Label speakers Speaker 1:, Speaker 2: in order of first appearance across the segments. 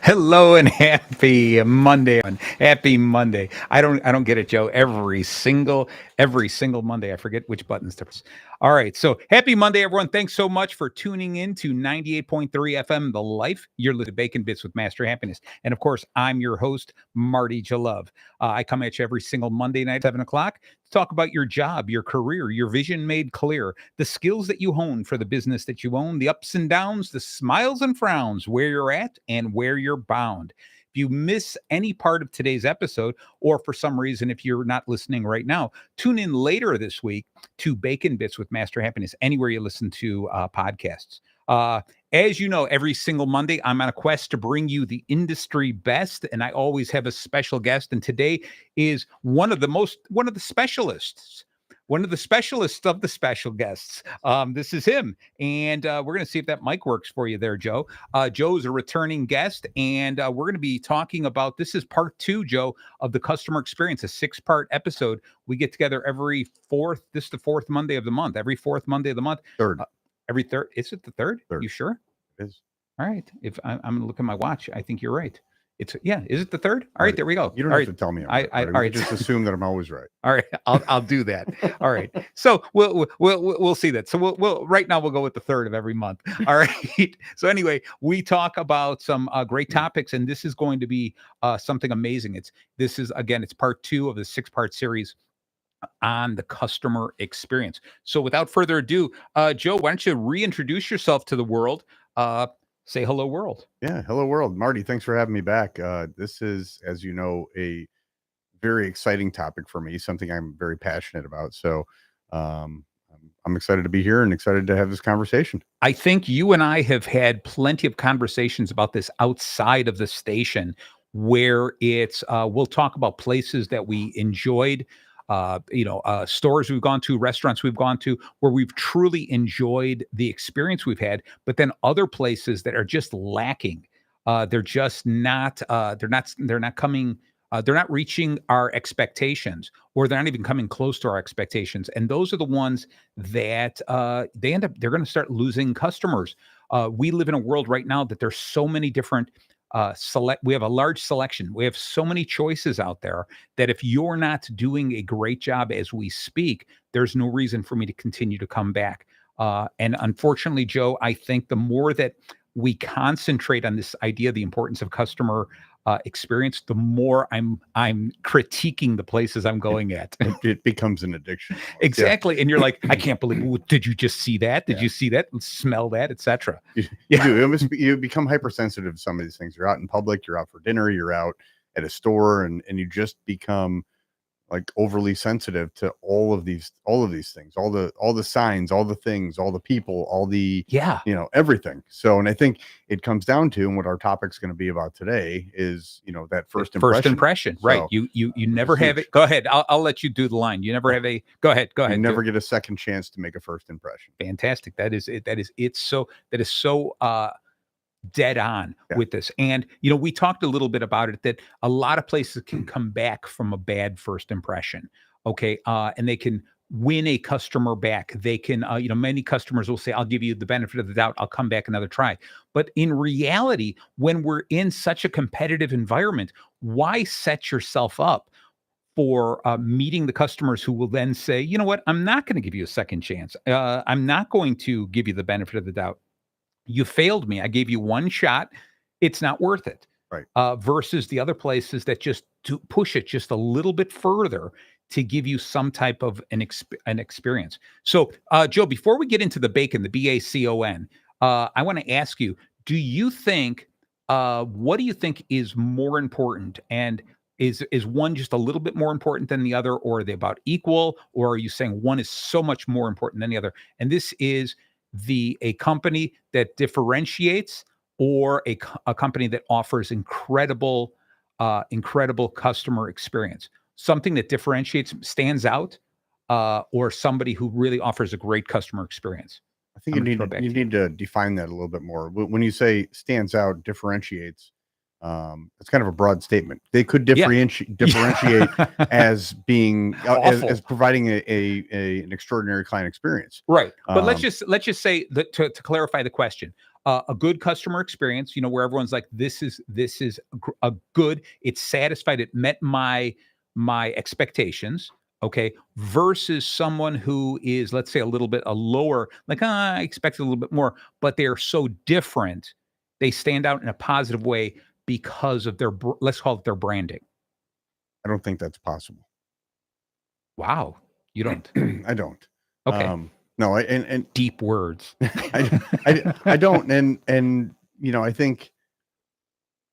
Speaker 1: Hello and happy Monday. Happy Monday. I don't get it, Joe. Every single Monday, I forget which buttons to press. All right. So happy Monday, everyone. Thanks so much for tuning in to 98.3 FM The Life. You're listening to Bacon Bits with Master Happiness. And of course, I'm your host, Marty Jalove. I come at you every single Monday night at 7 o'clock to talk about your job, your career, your vision made clear, the skills that you hone for the business that you own, the ups and downs, the smiles and frowns, where you're at and where you're bound. If you miss any part of today's episode, or for some reason, if you're not listening right now, tune in later this week to Bacon Bits with Master Happiness, anywhere you listen to podcasts. As you know, every single Monday, I'm on a quest to bring you the industry best, and I always have a special guest. And today is one of the specialists. One of the specialists of the special guests. This is him. And we're going to see if that mic works for you there, Joe. Joe's a returning guest, and we're going to be talking about, this is part 2, Joe, of the customer experience, a 6-part episode. We get together every this is the 4th Monday of the month, every 4th Monday of the month.
Speaker 2: Third.
Speaker 1: Every third. Is it the third?
Speaker 2: Third.
Speaker 1: You sure?
Speaker 2: It is.
Speaker 1: All right. If I'm going to look at my watch, I think you're right. Is it the third? All right, there we go.
Speaker 2: You don't
Speaker 1: all
Speaker 2: have
Speaker 1: right.
Speaker 2: to tell me.
Speaker 1: All right.
Speaker 2: Just assume that I'm always right.
Speaker 1: All right, I'll do that. All right. So we'll see that. So we'll right now we'll go with the third of every month. All right. So anyway, we talk about some great topics, and this is going to be something amazing. It's part 2 of the 6-part series on the customer experience. So without further ado, Joe, why don't you reintroduce yourself to the world? Say hello, world.
Speaker 2: Yeah, hello, world. Marty, thanks for having me back. This is, as you know, a very exciting topic for me, something I'm very passionate about. So I'm excited to be here and excited to have this conversation.
Speaker 1: I think you and I have had plenty of conversations about this outside of the station, where we'll talk about places that we enjoyed, stores we've gone to, restaurants we've gone to, where we've truly enjoyed the experience we've had, but then other places that are just lacking. They're just not, they're not reaching our expectations, or they're not even coming close to our expectations. And those are the ones that they're going to start losing customers. We live in a world right now that there's so many different we have a large selection. We have so many choices out there that if you're not doing a great job as we speak, there's no reason for me to continue to come back. And unfortunately, Joe, I think the more that we concentrate on this idea, the importance of customer experience, the more I'm critiquing the places I'm going at.
Speaker 2: It becomes an addiction.
Speaker 1: Exactly. Yeah. And you're like, I can't believe, did you just see that? Did you see that? Smell that, etc.
Speaker 2: You do. You become hypersensitive to some of these things. You're out in public, you're out for dinner, you're out at a store, and you just become like overly sensitive to all of these things, all the signs, all the things, all the people, all the everything. So, and I think it comes down to, and what our topic's going to be about today is, that first impression.
Speaker 1: Right. So, you never have it. Go ahead. I'll let you do the line. You never have a, go ahead.
Speaker 2: You never get a second chance to make a first impression.
Speaker 1: Fantastic. That is so dead on with this. And, we talked a little bit about it, that a lot of places can come back from a bad first impression. Okay. And they can win a customer back. They can, many customers will say, I'll give you the benefit of the doubt. I'll come back another try. But in reality, when we're in such a competitive environment, why set yourself up for meeting the customers who will then say, you know what, I'm not going to give you a second chance. I'm not going to give you the benefit of the doubt. You failed me. I gave you one shot. It's not worth it.
Speaker 2: Right.
Speaker 1: Versus the other places that just to push it just a little bit further to give you some type of an experience. So, Joe, before we get into the bacon, the BACON, I want to ask you, what do you think is more important? And is one just a little bit more important than the other, or are they about equal? Or are you saying one is so much more important than the other? And this is a company that differentiates, or a company that offers incredible customer experience, something that differentiates, stands out, or somebody who really offers a great customer experience?
Speaker 2: I think you need to define that a little bit more. When you say stands out, differentiates, it's kind of a broad statement. They could differentiate as being as providing an extraordinary client experience.
Speaker 1: Right. But let's just say that to clarify the question, a good customer experience, where everyone's like, this is a good, it's satisfied, it met my expectations. Okay, versus someone who is, let's say, a lower, like, I expected a little bit more, but they're so different, they stand out in a positive way because of let's call it their branding.
Speaker 2: I don't think that's possible.
Speaker 1: Wow, you don't?
Speaker 2: I don't.
Speaker 1: Okay.
Speaker 2: No, and
Speaker 1: Deep words.
Speaker 2: I don't, and I think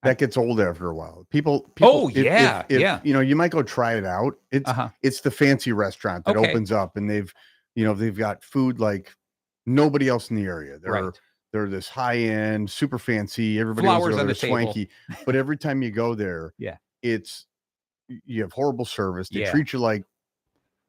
Speaker 2: that gets old after a while. People.
Speaker 1: Oh,
Speaker 2: if,
Speaker 1: yeah,
Speaker 2: if
Speaker 1: yeah.
Speaker 2: you might go try it out. It's the fancy restaurant that
Speaker 1: Okay.
Speaker 2: opens up, and they've got food like nobody else in the area.
Speaker 1: Right.
Speaker 2: They're this high end, super fancy. Everybody
Speaker 1: Flowers
Speaker 2: else
Speaker 1: on
Speaker 2: there
Speaker 1: the
Speaker 2: is
Speaker 1: table.
Speaker 2: swanky, but every time you go there,
Speaker 1: Yeah.
Speaker 2: you have horrible service. They
Speaker 1: Yeah.
Speaker 2: treat you like,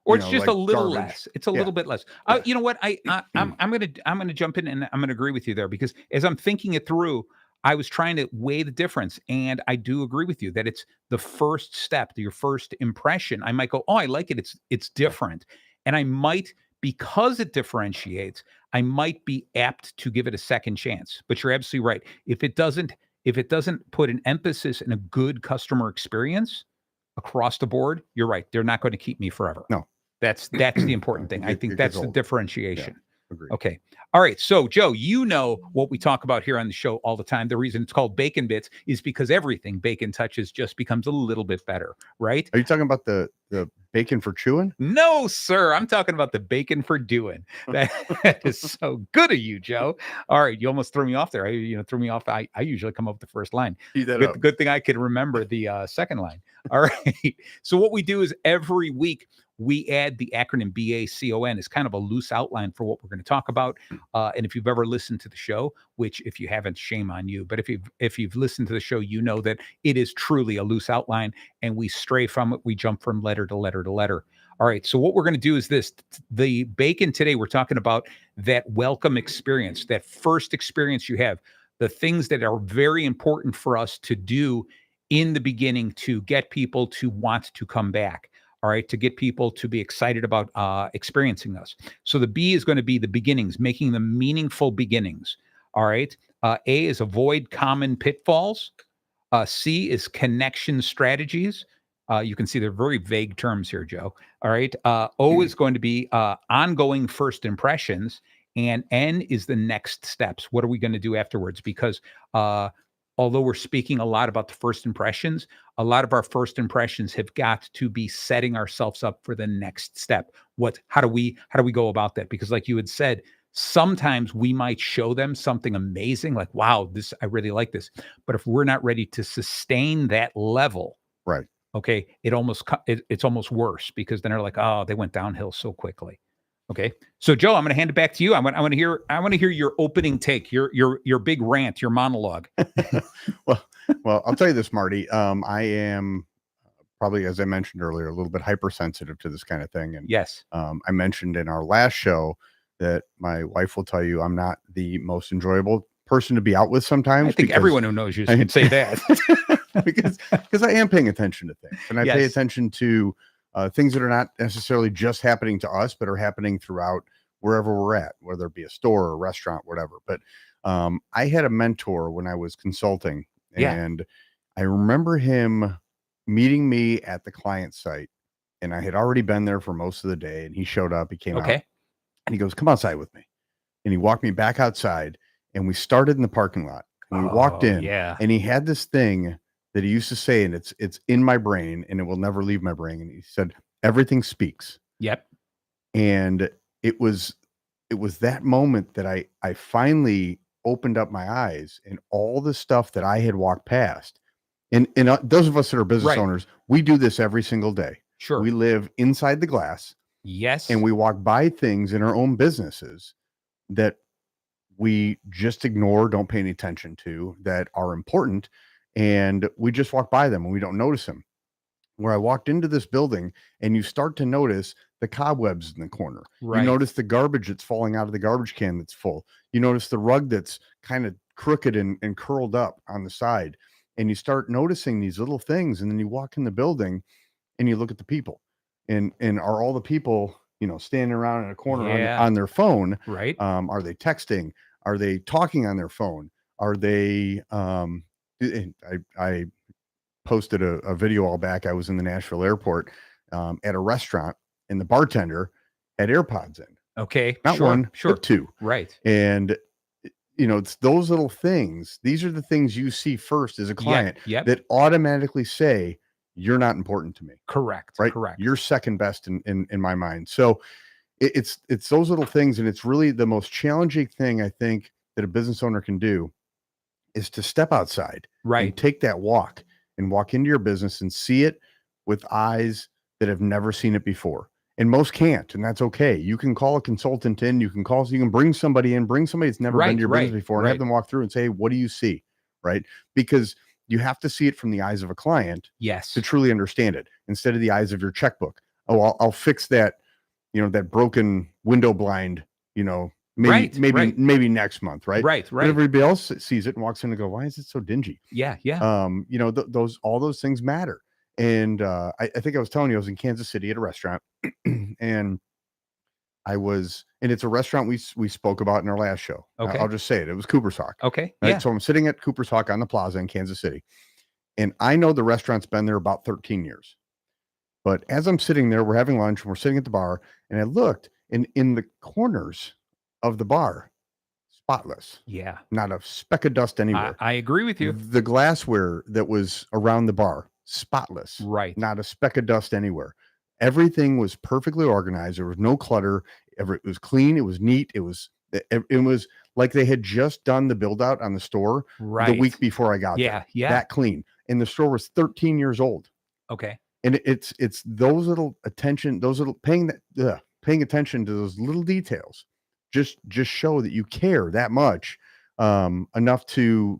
Speaker 1: Or it's just
Speaker 2: like
Speaker 1: a little
Speaker 2: garbage.
Speaker 1: less. It's a
Speaker 2: Yeah.
Speaker 1: little bit less.
Speaker 2: Yeah.
Speaker 1: You know what? I'm gonna jump in and I'm gonna agree with you there, because as I'm thinking it through, I was trying to weigh the difference, and I do agree with you that it's the first step, your first impression. I might go, oh, I like it. It's different, and I might, because it differentiates, I might be apt to give it a second chance. But you're absolutely right. If it doesn't put an emphasis in a good customer experience across the board, you're right. They're not going to keep me forever.
Speaker 2: No.
Speaker 1: That's the important thing. I think that's the differentiation.
Speaker 2: Agreed.
Speaker 1: Okay. All right. So, Joe, what we talk about here on the show all the time. The reason it's called Bacon Bits is because everything bacon touches just becomes a little bit better, right?
Speaker 2: Are you talking about the bacon for chewing?
Speaker 1: No, sir. I'm talking about the bacon for doing. That is so good of you, Joe. All right. You almost threw me off there. Threw me off. I usually come up with the first line. Good thing I could remember the second line. All right. So what we do is every week we add the acronym BACON as kind of a loose outline for what we're going to talk about. And if you've ever listened to the show, which if you haven't, shame on you, but if you've listened to the show, you know that it is truly a loose outline, and we stray from it. We jump from letter to letter to letter. All right. So what we're going to do is this: the bacon today, we're talking about that welcome experience, that first experience you have, the things that are very important for us to do in the beginning to get people to want to come back. All right, to get people to be excited about experiencing us. So the B is going to be the beginnings, making them meaningful beginnings. All right. A is avoid common pitfalls. C is connection strategies. You can see they're very vague terms here, Joe. All right. O is going to be ongoing first impressions. And N is the next steps. What are we going to do afterwards? Because although we're speaking a lot about the first impressions, a lot of our first impressions have got to be setting ourselves up for the next step. How do we go about that? Because like you had said, sometimes we might show them something amazing, like, wow, I really like this. But if we're not ready to sustain that level,
Speaker 2: right?
Speaker 1: Okay, it's almost worse, because then they're like, oh, they went downhill so quickly. Okay, so Joe, I'm going to hand it back to you. I want to hear your opening take, your big rant, your monologue.
Speaker 2: well, I'll tell you this, Marty. I am probably, as I mentioned earlier, a little bit hypersensitive to this kind of thing. And
Speaker 1: yes,
Speaker 2: I mentioned in our last show that my wife will tell you I'm not the most enjoyable person to be out with sometimes.
Speaker 1: I think everyone who knows you can say that.
Speaker 2: because I am paying attention to things, and I pay attention to things that are not necessarily just happening to us, but are happening throughout wherever we're at, whether it be a store or a restaurant, whatever. But I had a mentor when I was consulting, and I remember him meeting me at the client site, and I had already been there for most of the day, and he showed up, he came out, and he goes, come outside with me. And he walked me back outside, and we started in the parking lot, and we walked in, and he had this thing that he used to say, and it's in my brain and it will never leave my brain. And he said, everything speaks.
Speaker 1: Yep.
Speaker 2: And it was that moment that I finally opened up my eyes, and all the stuff that I had walked past. And those of us that are business owners, we do this every single day.
Speaker 1: Sure.
Speaker 2: We live inside the glass.
Speaker 1: Yes.
Speaker 2: And we walk by things in our own businesses that we just ignore, don't pay any attention to, that are important. And we just walk by them and we don't notice them. Where I walked into this building, and you start to notice the cobwebs in the corner.
Speaker 1: Right.
Speaker 2: You notice the garbage that's falling out of the garbage can that's full. You notice the rug that's kind of crooked and curled up on the side. And you start noticing these little things. And then you walk in the building and you look at the people. And are all the people, standing around in a corner on their phone?
Speaker 1: Right.
Speaker 2: Are they texting? Are they talking on their phone? Are they, I posted a video all back. I was in the Nashville airport at a restaurant, and the bartender had AirPods in.
Speaker 1: Okay.
Speaker 2: Not one, but two.
Speaker 1: Right.
Speaker 2: And, it's those little things. These are the things you see first as a client that automatically say, you're not important to me.
Speaker 1: Correct.
Speaker 2: Right.
Speaker 1: Correct.
Speaker 2: You're second best in my mind. So it's those little things. And it's really the most challenging thing I think that a business owner can do is to step outside, and take that walk and walk into your business and see it with eyes that have never seen it before. And most can't, and that's okay. You can call a consultant in, you can bring somebody in, bring somebody that's never been to your business before, and have them walk through and say, hey, what do you see? Right. Because you have to see it from the eyes of a client to truly understand it, instead of the eyes of your checkbook. Oh, I'll fix that, that broken window blind, maybe next month. Right. But everybody else sees it and walks in and go, why is it so dingy?
Speaker 1: Yeah.
Speaker 2: All those things matter. And I think I was telling you, I was in Kansas City at a restaurant, and it's a restaurant we spoke about in our last show.
Speaker 1: Okay.
Speaker 2: I'll just say it. It was Cooper's Hawk.
Speaker 1: Okay.
Speaker 2: Right? Yeah. So I'm sitting at Cooper's Hawk on the plaza in Kansas City, and I know the restaurant's been there about 13 years. But as I'm sitting there, we're having lunch and we're sitting at the bar, and I looked, and in the corners of the bar, spotless.
Speaker 1: Yeah.
Speaker 2: Not a speck of dust anywhere.
Speaker 1: I agree with you.
Speaker 2: The glassware that was around the bar, spotless.
Speaker 1: Right.
Speaker 2: Not a speck of dust anywhere. Everything was perfectly organized. There was no clutter. It was clean. It was neat. It was like they had just done the build out on the store the week before I got there.
Speaker 1: Yeah.
Speaker 2: That clean. And the store was 13 years old.
Speaker 1: Okay.
Speaker 2: And it's those little paying attention to those little details just show that you care that much enough to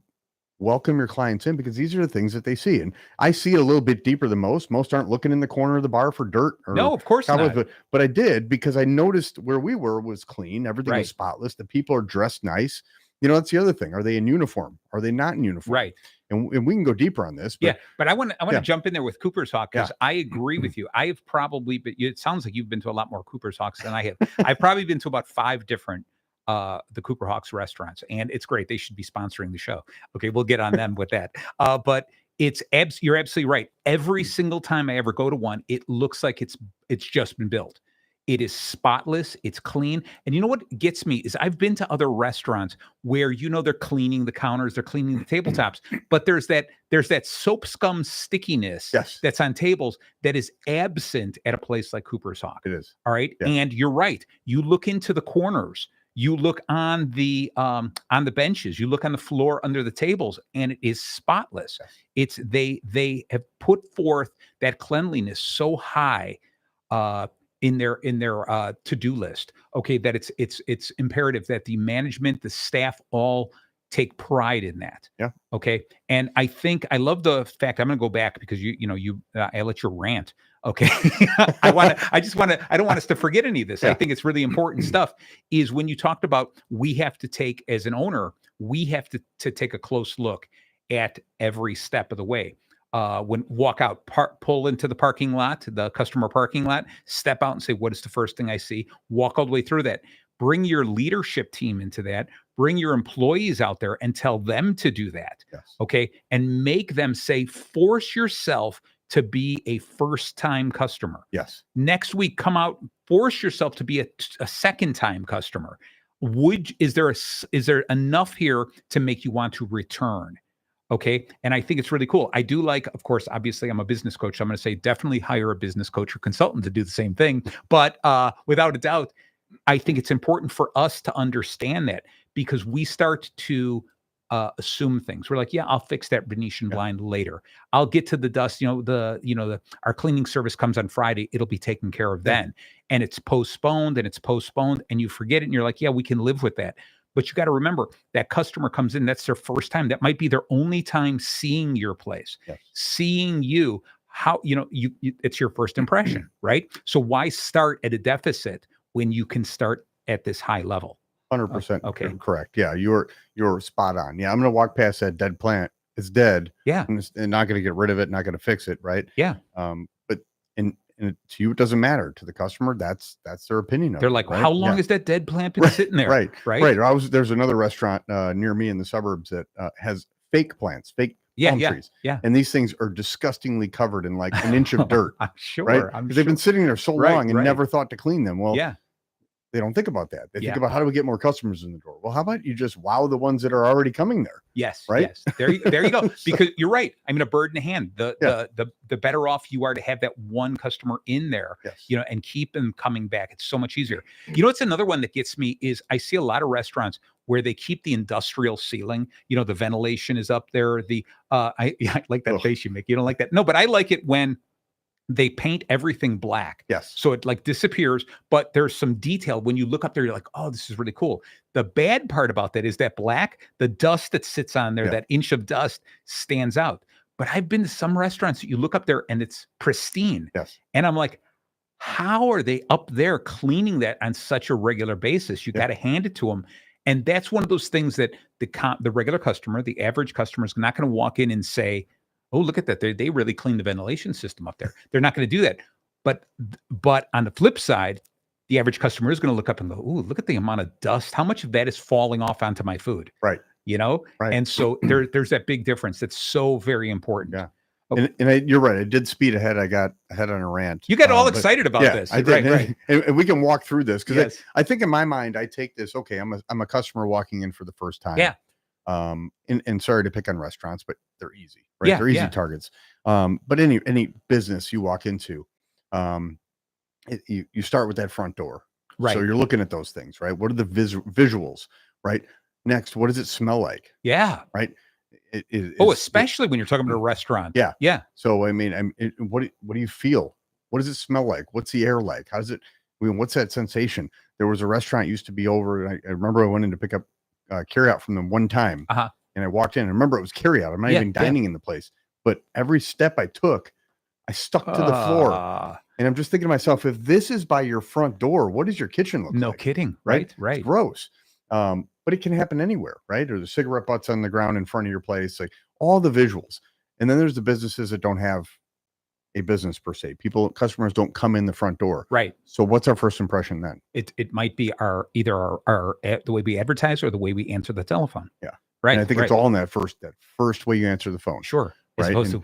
Speaker 2: welcome your clients in, because these are the things that they see. And I see it a little bit deeper than most. Most aren't looking in the corner of the bar for dirt.
Speaker 1: No, of course not.
Speaker 2: But I did, because I noticed where we were was clean. Everything was spotless. The people are dressed nice. That's the other thing. Are they in uniform? Are they not in uniform?
Speaker 1: Right.
Speaker 2: And we can go deeper on this. But,
Speaker 1: but I want to jump in there with Cooper's Hawk, because I agree with you. I have probably, but it sounds like you've been to a lot more Cooper's Hawks than I have. I've probably been to about 5 different the Cooper Hawks restaurants, and it's great. They should be sponsoring the show. Okay, we'll get on them with that. But you're absolutely right. Every single time I ever go to one, it looks like it's just been built. It is spotless. It's clean. And you know what gets me is I've been to other restaurants where, they're cleaning the counters, they're cleaning the tabletops, but there's that soap scum stickiness that's on tables that is absent at a place like Cooper's Hawk.
Speaker 2: It is.
Speaker 1: All right.
Speaker 2: Yeah.
Speaker 1: And you're right. You look into the corners, you look on the benches, you look on the floor under the tables, and it is spotless. It's they have put forth that cleanliness so high in their to-do list. Okay, that it's imperative that the management, the staff, all take pride in that.
Speaker 2: Yeah.
Speaker 1: Okay. And I think I love the fact, I'm going to go back because I let you rant. Okay. I don't want us to forget any of this. I think it's really important stuff. Is when you talked about, we have to take, as an owner, we have to take a close look at every step of the way. When walk out, pull into the parking lot, the customer parking lot, step out and say, what is the first thing I see? Walk all the way through that. Bring your leadership team into that. Bring your employees out there and tell them to do that.
Speaker 2: Yes.
Speaker 1: Okay. And make them say, force yourself to be a first-time customer.
Speaker 2: Yes.
Speaker 1: Next week, come out, force yourself to be a second-time customer. Is there enough here to make you want to return? Okay. And I think it's really cool. I do like, of course, obviously I'm a business coach. So I'm going to say definitely hire a business coach or consultant to do the same thing. But without a doubt, I think it's important for us to understand that, because we start to assume things. We're like, yeah, I'll fix that Venetian blind later. I'll get to the dust. Our cleaning service comes on Friday. It'll be taken care of then. And it's postponed and you forget it. And you're like, yeah, we can live with that. But you got to remember, that customer comes in, that's their first time. That might be their only time seeing your place, seeing you, how, it's your first impression, right? So why start at a deficit when you can start at this high level?
Speaker 2: 100%
Speaker 1: okay.
Speaker 2: Correct. Yeah, you're spot on. Yeah, I'm going to walk past that dead plant. It's dead.
Speaker 1: Yeah.
Speaker 2: And not going to get rid of it, not going to fix it, right?
Speaker 1: Yeah.
Speaker 2: But and And to you, it doesn't matter. To the customer, that's their opinion of
Speaker 1: They're
Speaker 2: it,
Speaker 1: like,
Speaker 2: right?
Speaker 1: how long has that dead plant been sitting there?
Speaker 2: Right.
Speaker 1: Right.
Speaker 2: There's another restaurant near me in the suburbs that has fake plants, fake palm trees.
Speaker 1: Yeah.
Speaker 2: And these things are disgustingly covered in like an inch of dirt.
Speaker 1: I'm sure.
Speaker 2: Right.
Speaker 1: I'm
Speaker 2: Because
Speaker 1: sure.
Speaker 2: they've been sitting there so long and
Speaker 1: right.
Speaker 2: never thought to clean them. Well,
Speaker 1: Yeah.
Speaker 2: they don't think about that. They
Speaker 1: Yeah.
Speaker 2: think about how do we get more customers in the door? Well, how about you just wow the ones that are already coming there?
Speaker 1: Yes.
Speaker 2: Right.
Speaker 1: Yes. There you go. Because you're right. I mean, a bird in the hand. The better off you are to have that one customer in there,
Speaker 2: Yes.
Speaker 1: you know, and keep them coming back. It's so much easier. You know, it's another one that gets me is I see a lot of restaurants where they keep the industrial ceiling. You know, the ventilation is up there. I like that face you make. You don't like that? No, but I like it when they paint everything black.
Speaker 2: Yes.
Speaker 1: So it like disappears, but there's some detail. When you look up there, you're like, oh, this is really cool. The bad part about that is that black, the dust that sits on there, that inch of dust stands out. But I've been to some restaurants that you look up there and it's pristine.
Speaker 2: Yes.
Speaker 1: And I'm like, how are they up there cleaning that on such a regular basis? You got to hand it to them. And that's one of those things that the regular customer, the average customer is not going to walk in and say, oh, look at that. They really cleaned the ventilation system up there. They're not going to do that. But on the flip side, the average customer is going to look up and go, ooh, look at the amount of dust. How much of that is falling off onto my food?
Speaker 2: Right.
Speaker 1: You know?
Speaker 2: Right.
Speaker 1: And so there's that big difference. That's so very important.
Speaker 2: Yeah. And you're right. I did speed ahead. I got ahead on a rant.
Speaker 1: You got all excited about this.
Speaker 2: I did.
Speaker 1: Right.
Speaker 2: And we can walk through this because I think in my mind, I take this, okay, I'm a customer walking in for the first time.
Speaker 1: Yeah.
Speaker 2: And sorry to pick on restaurants, but they're easy, right?
Speaker 1: Yeah,
Speaker 2: they're easy targets. But any business you walk into, you start with that front door.
Speaker 1: Right.
Speaker 2: So you're looking at those things, right? What are the visuals, right? Next, what does it smell like?
Speaker 1: Yeah.
Speaker 2: Right.
Speaker 1: Especially when you're talking about a restaurant.
Speaker 2: Yeah.
Speaker 1: Yeah.
Speaker 2: So, I mean, what do you feel? What does it smell like? What's the air like? How does it, what's that sensation? There was a restaurant used to be over. And I remember I went in to pick up carry out from them one time. And I walked in and remember it was carry out. I'm not even dining in the place, but every step I took, I stuck to the floor. And I'm just thinking to myself, if this is by your front door, what does your kitchen look like?
Speaker 1: No kidding. Right.
Speaker 2: It's gross. But it can happen anywhere, right? Or the cigarette butts on the ground in front of your place, like all the visuals. And then there's the businesses that don't have a business per se. Customers don't come in the front door.
Speaker 1: Right.
Speaker 2: So what's our first impression then?
Speaker 1: It might be either the way we advertise or the way we answer the telephone.
Speaker 2: Yeah.
Speaker 1: Right.
Speaker 2: And I think it's all in that first way you answer the phone.
Speaker 1: Sure. As
Speaker 2: right.
Speaker 1: Opposed to,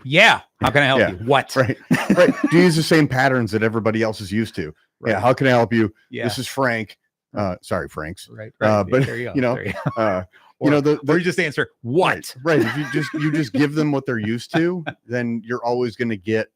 Speaker 1: how can I help you? What?
Speaker 2: Right. Do you use the same patterns that everybody else is used to? Right. Yeah. How can I help you?
Speaker 1: Yeah.
Speaker 2: This is Frank. Sorry, Franks.
Speaker 1: Right.
Speaker 2: But
Speaker 1: there you go.
Speaker 2: Or
Speaker 1: you just answer what?
Speaker 2: Right. If you just give them what they're used to, then you're always going to get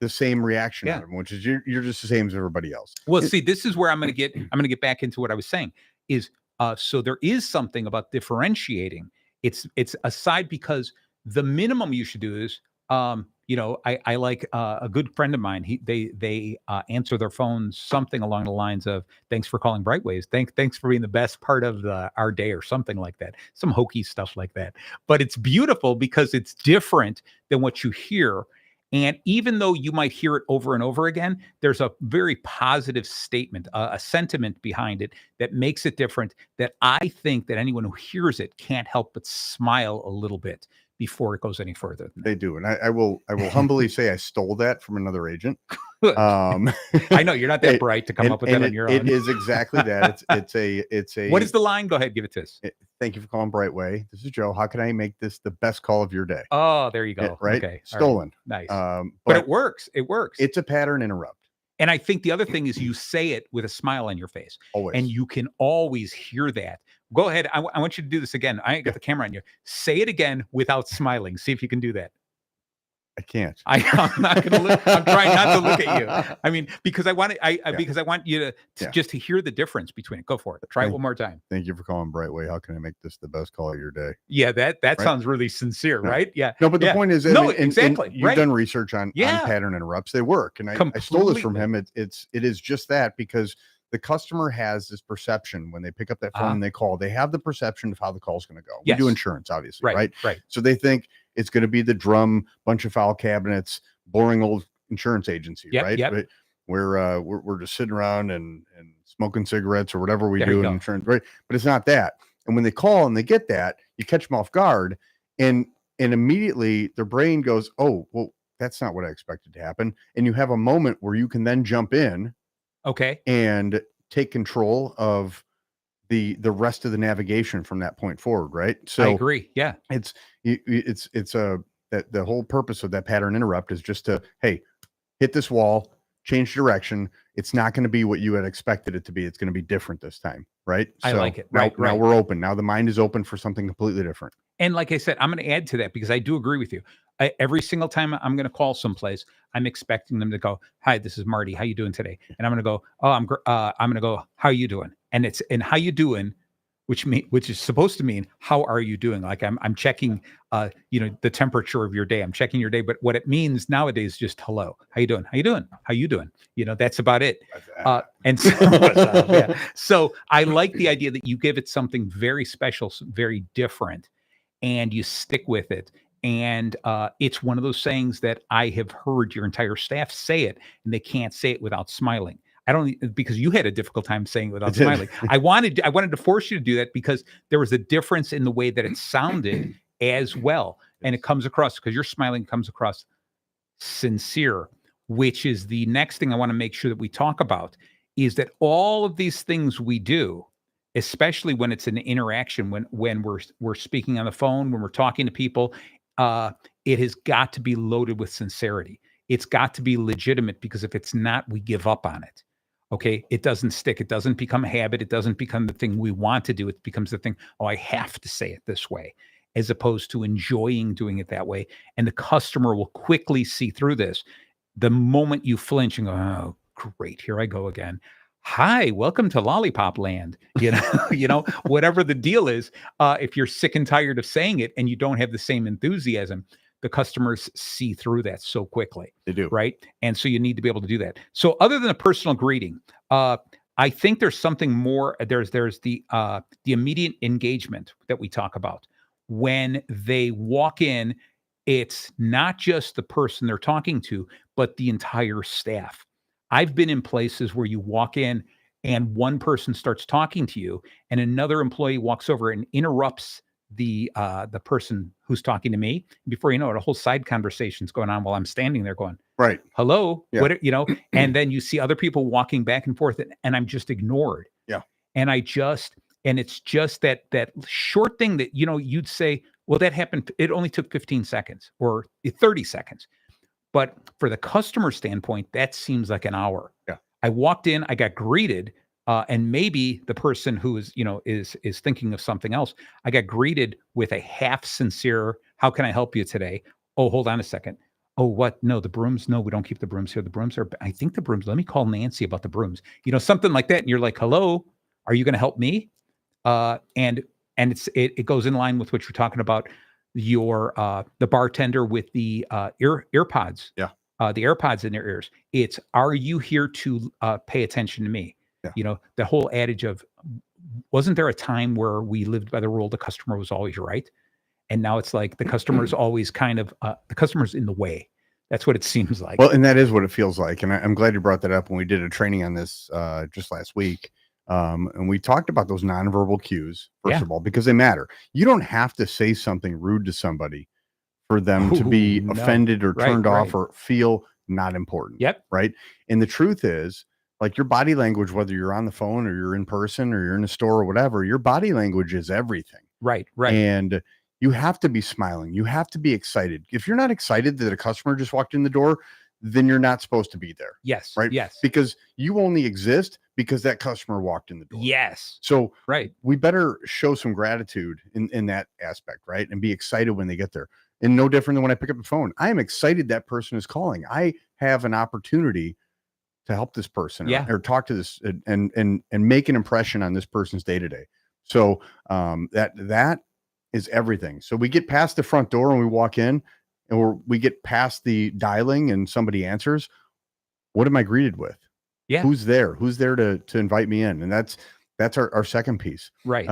Speaker 2: the same reaction out of them, which is you're just the same as everybody else.
Speaker 1: Well, see, this is where I'm going to get back into what I was saying is, so there is something about differentiating. It's aside because the minimum you should do is, I like a good friend of mine. They answer their phones something along the lines of "Thanks for calling Brightways. Thanks for being the best part of our day" or something like that. Some hokey stuff like that. But it's beautiful because it's different than what you hear. And even though you might hear it over and over again, there's a very positive statement, a sentiment behind it that makes it different, that I think that anyone who hears it can't help but smile a little bit before it goes any further.
Speaker 2: They do. And I will humbly say I stole that from another agent.
Speaker 1: I know you're not that bright to come up with that on your own.
Speaker 2: It is exactly that. It's a.
Speaker 1: What is the line? Go ahead, give it to us.
Speaker 2: Thank you for calling Brightway. This is Joe. How can I make this the best call of your day?
Speaker 1: Oh, there you go.
Speaker 2: Right.
Speaker 1: Okay.
Speaker 2: Stolen.
Speaker 1: Right. Nice. But it works. It works.
Speaker 2: It's a pattern interrupt.
Speaker 1: And I think the other thing is you say it with a smile on your face.
Speaker 2: Always.
Speaker 1: And you can always hear that. Go ahead. I want you to do this again. I ain't got the camera on you. Say it again without smiling. See if you can do that.
Speaker 2: I can't.
Speaker 1: I'm not going to look. I'm trying not to look at you. I mean, because I want you to just to hear the difference between it. Go for it. Try it one more time.
Speaker 2: Thank you for calling Brightway. How can I make this the best call of your day?
Speaker 1: Yeah, that sounds really sincere, right? Yeah.
Speaker 2: No, but the point is,
Speaker 1: exactly.
Speaker 2: You've done research on pattern interrupts. They work, and I stole this from him. It is just that because the customer has this perception when they pick up that phone and they call. They have the perception of how the call is going to go. We do insurance, obviously, right? So they think it's going to be the drum, bunch of file cabinets, boring old insurance agency, right? Yep. We're just sitting around and smoking cigarettes or whatever we do in insurance, right? But it's not that. And when they call and they get that, you catch them off guard, and immediately their brain goes, "Oh, well, that's not what I expected to happen. And you have a moment where you can then jump in
Speaker 1: Okay.
Speaker 2: and take control of the rest of the navigation from that point forward, right?
Speaker 1: I
Speaker 2: So
Speaker 1: agree. Yeah.
Speaker 2: it's that the whole purpose of that pattern interrupt is just to, hey, hit this wall, change direction. It's not going to be what you had expected it to be. It's going to be different this time, right?
Speaker 1: I
Speaker 2: So
Speaker 1: like it.
Speaker 2: now,
Speaker 1: Right.
Speaker 2: now
Speaker 1: Right.
Speaker 2: we're open. Now the mind is open for something completely different.
Speaker 1: And like I said, I'm going to add to that because I do agree with you. Every single time I'm going to call someplace, I'm expecting them to go, "Hi, this is Marty. How you doing today?" And I'm going to go, "Oh, I'm going to go, how you doing?" And how you doing, which is supposed to mean how are you doing? Like I'm checking, the temperature of your day. I'm checking your day, but what it means nowadays is just hello. How you doing? How you doing? How you doing? That's about it. And so, yeah. So I like the idea that you give it something very special, very different, and you stick with it. And it's one of those sayings that I have heard your entire staff say it, and they can't say it without smiling. I don't, because you had a difficult time saying it without smiling. I wanted to force you to do that because there was a difference in the way that it sounded as well, and it comes across because your smiling comes across sincere, which is the next thing I want to make sure that we talk about. Is that all of these things we do, especially when it's an interaction, when we're speaking on the phone, when we're talking to people, it has got to be loaded with sincerity. It's got to be legitimate, because if it's not, we give up on it. Okay, it doesn't stick. It doesn't become a habit. It doesn't become the thing we want to do. It becomes the thing, oh, I have to say it this way, as opposed to enjoying doing it that way. And the customer will quickly see through this. The moment you flinch and go, oh, great, here I go again. Hi, welcome to Lollipop Land. Whatever the deal is, if you're sick and tired of saying it and you don't have the same enthusiasm, the customers see through that so quickly.
Speaker 2: They do.
Speaker 1: Right. And so you need to be able to do that. So other than a personal greeting, I think there's something more. There's the immediate engagement that we talk about. When they walk in, it's not just the person they're talking to, but the entire staff. I've been in places where you walk in and one person starts talking to you, and another employee walks over and interrupts the person who's talking to me. Before you know it, a whole side conversation's going on while I'm standing there going,
Speaker 2: Right.
Speaker 1: hello,
Speaker 2: Yeah.
Speaker 1: what, and then you see other people walking back and forth, and I'm just ignored.
Speaker 2: Yeah.
Speaker 1: And it's just that short thing that, you'd say, well, that happened. It only took 15 seconds or 30 seconds. But for the customer standpoint, that seems like an hour.
Speaker 2: Yeah.
Speaker 1: I walked in, I got greeted, and maybe the person who is thinking of something else, I got greeted with a half sincere, how can I help you today? Oh, hold on a second. Oh, what? No, the brooms. No, we don't keep the brooms here. The brooms are, I think the brooms, let me call Nancy about the brooms, something like that. And you're like, hello, are you going to help me? And it goes in line with what you're talking about. The bartender with the earpods.
Speaker 2: Yeah.
Speaker 1: The AirPods in their ears. It's, are you here to pay attention to me?
Speaker 2: Yeah.
Speaker 1: The whole adage of, wasn't there a time where we lived by the rule the customer was always right? And now it's like the customer's always kind of, the customer's in the way. That's what it seems like.
Speaker 2: Well, and that is what it feels like. And I'm glad you brought that up when we did a training on this just last week. And we talked about those nonverbal cues, first of all, because they matter. You don't have to say something rude to somebody for them to be offended or turned off or feel not important.
Speaker 1: Yep.
Speaker 2: Right. And the truth is, like, your body language, whether you're on the phone or you're in person or you're in a store or whatever, your body language is everything.
Speaker 1: Right.
Speaker 2: And you have to be smiling. You have to be excited. If you're not excited that a customer just walked in the door, then you're not supposed to be there.
Speaker 1: Yes.
Speaker 2: Right.
Speaker 1: Yes.
Speaker 2: Because you only exist because that customer walked in the door.
Speaker 1: Yes.
Speaker 2: So
Speaker 1: right.
Speaker 2: We better show some gratitude in that aspect, right? And be excited when they get there. And no different than when I pick up the phone. I am excited that person is calling. I have an opportunity to help this person or talk to this and make an impression on this person's day to day. So that is everything. So we get past the front door and we walk in, and we get past the dialing and somebody answers. What am I greeted with?
Speaker 1: Yeah.
Speaker 2: Who's there? Who's there to invite me in? And that's our second piece.
Speaker 1: Right.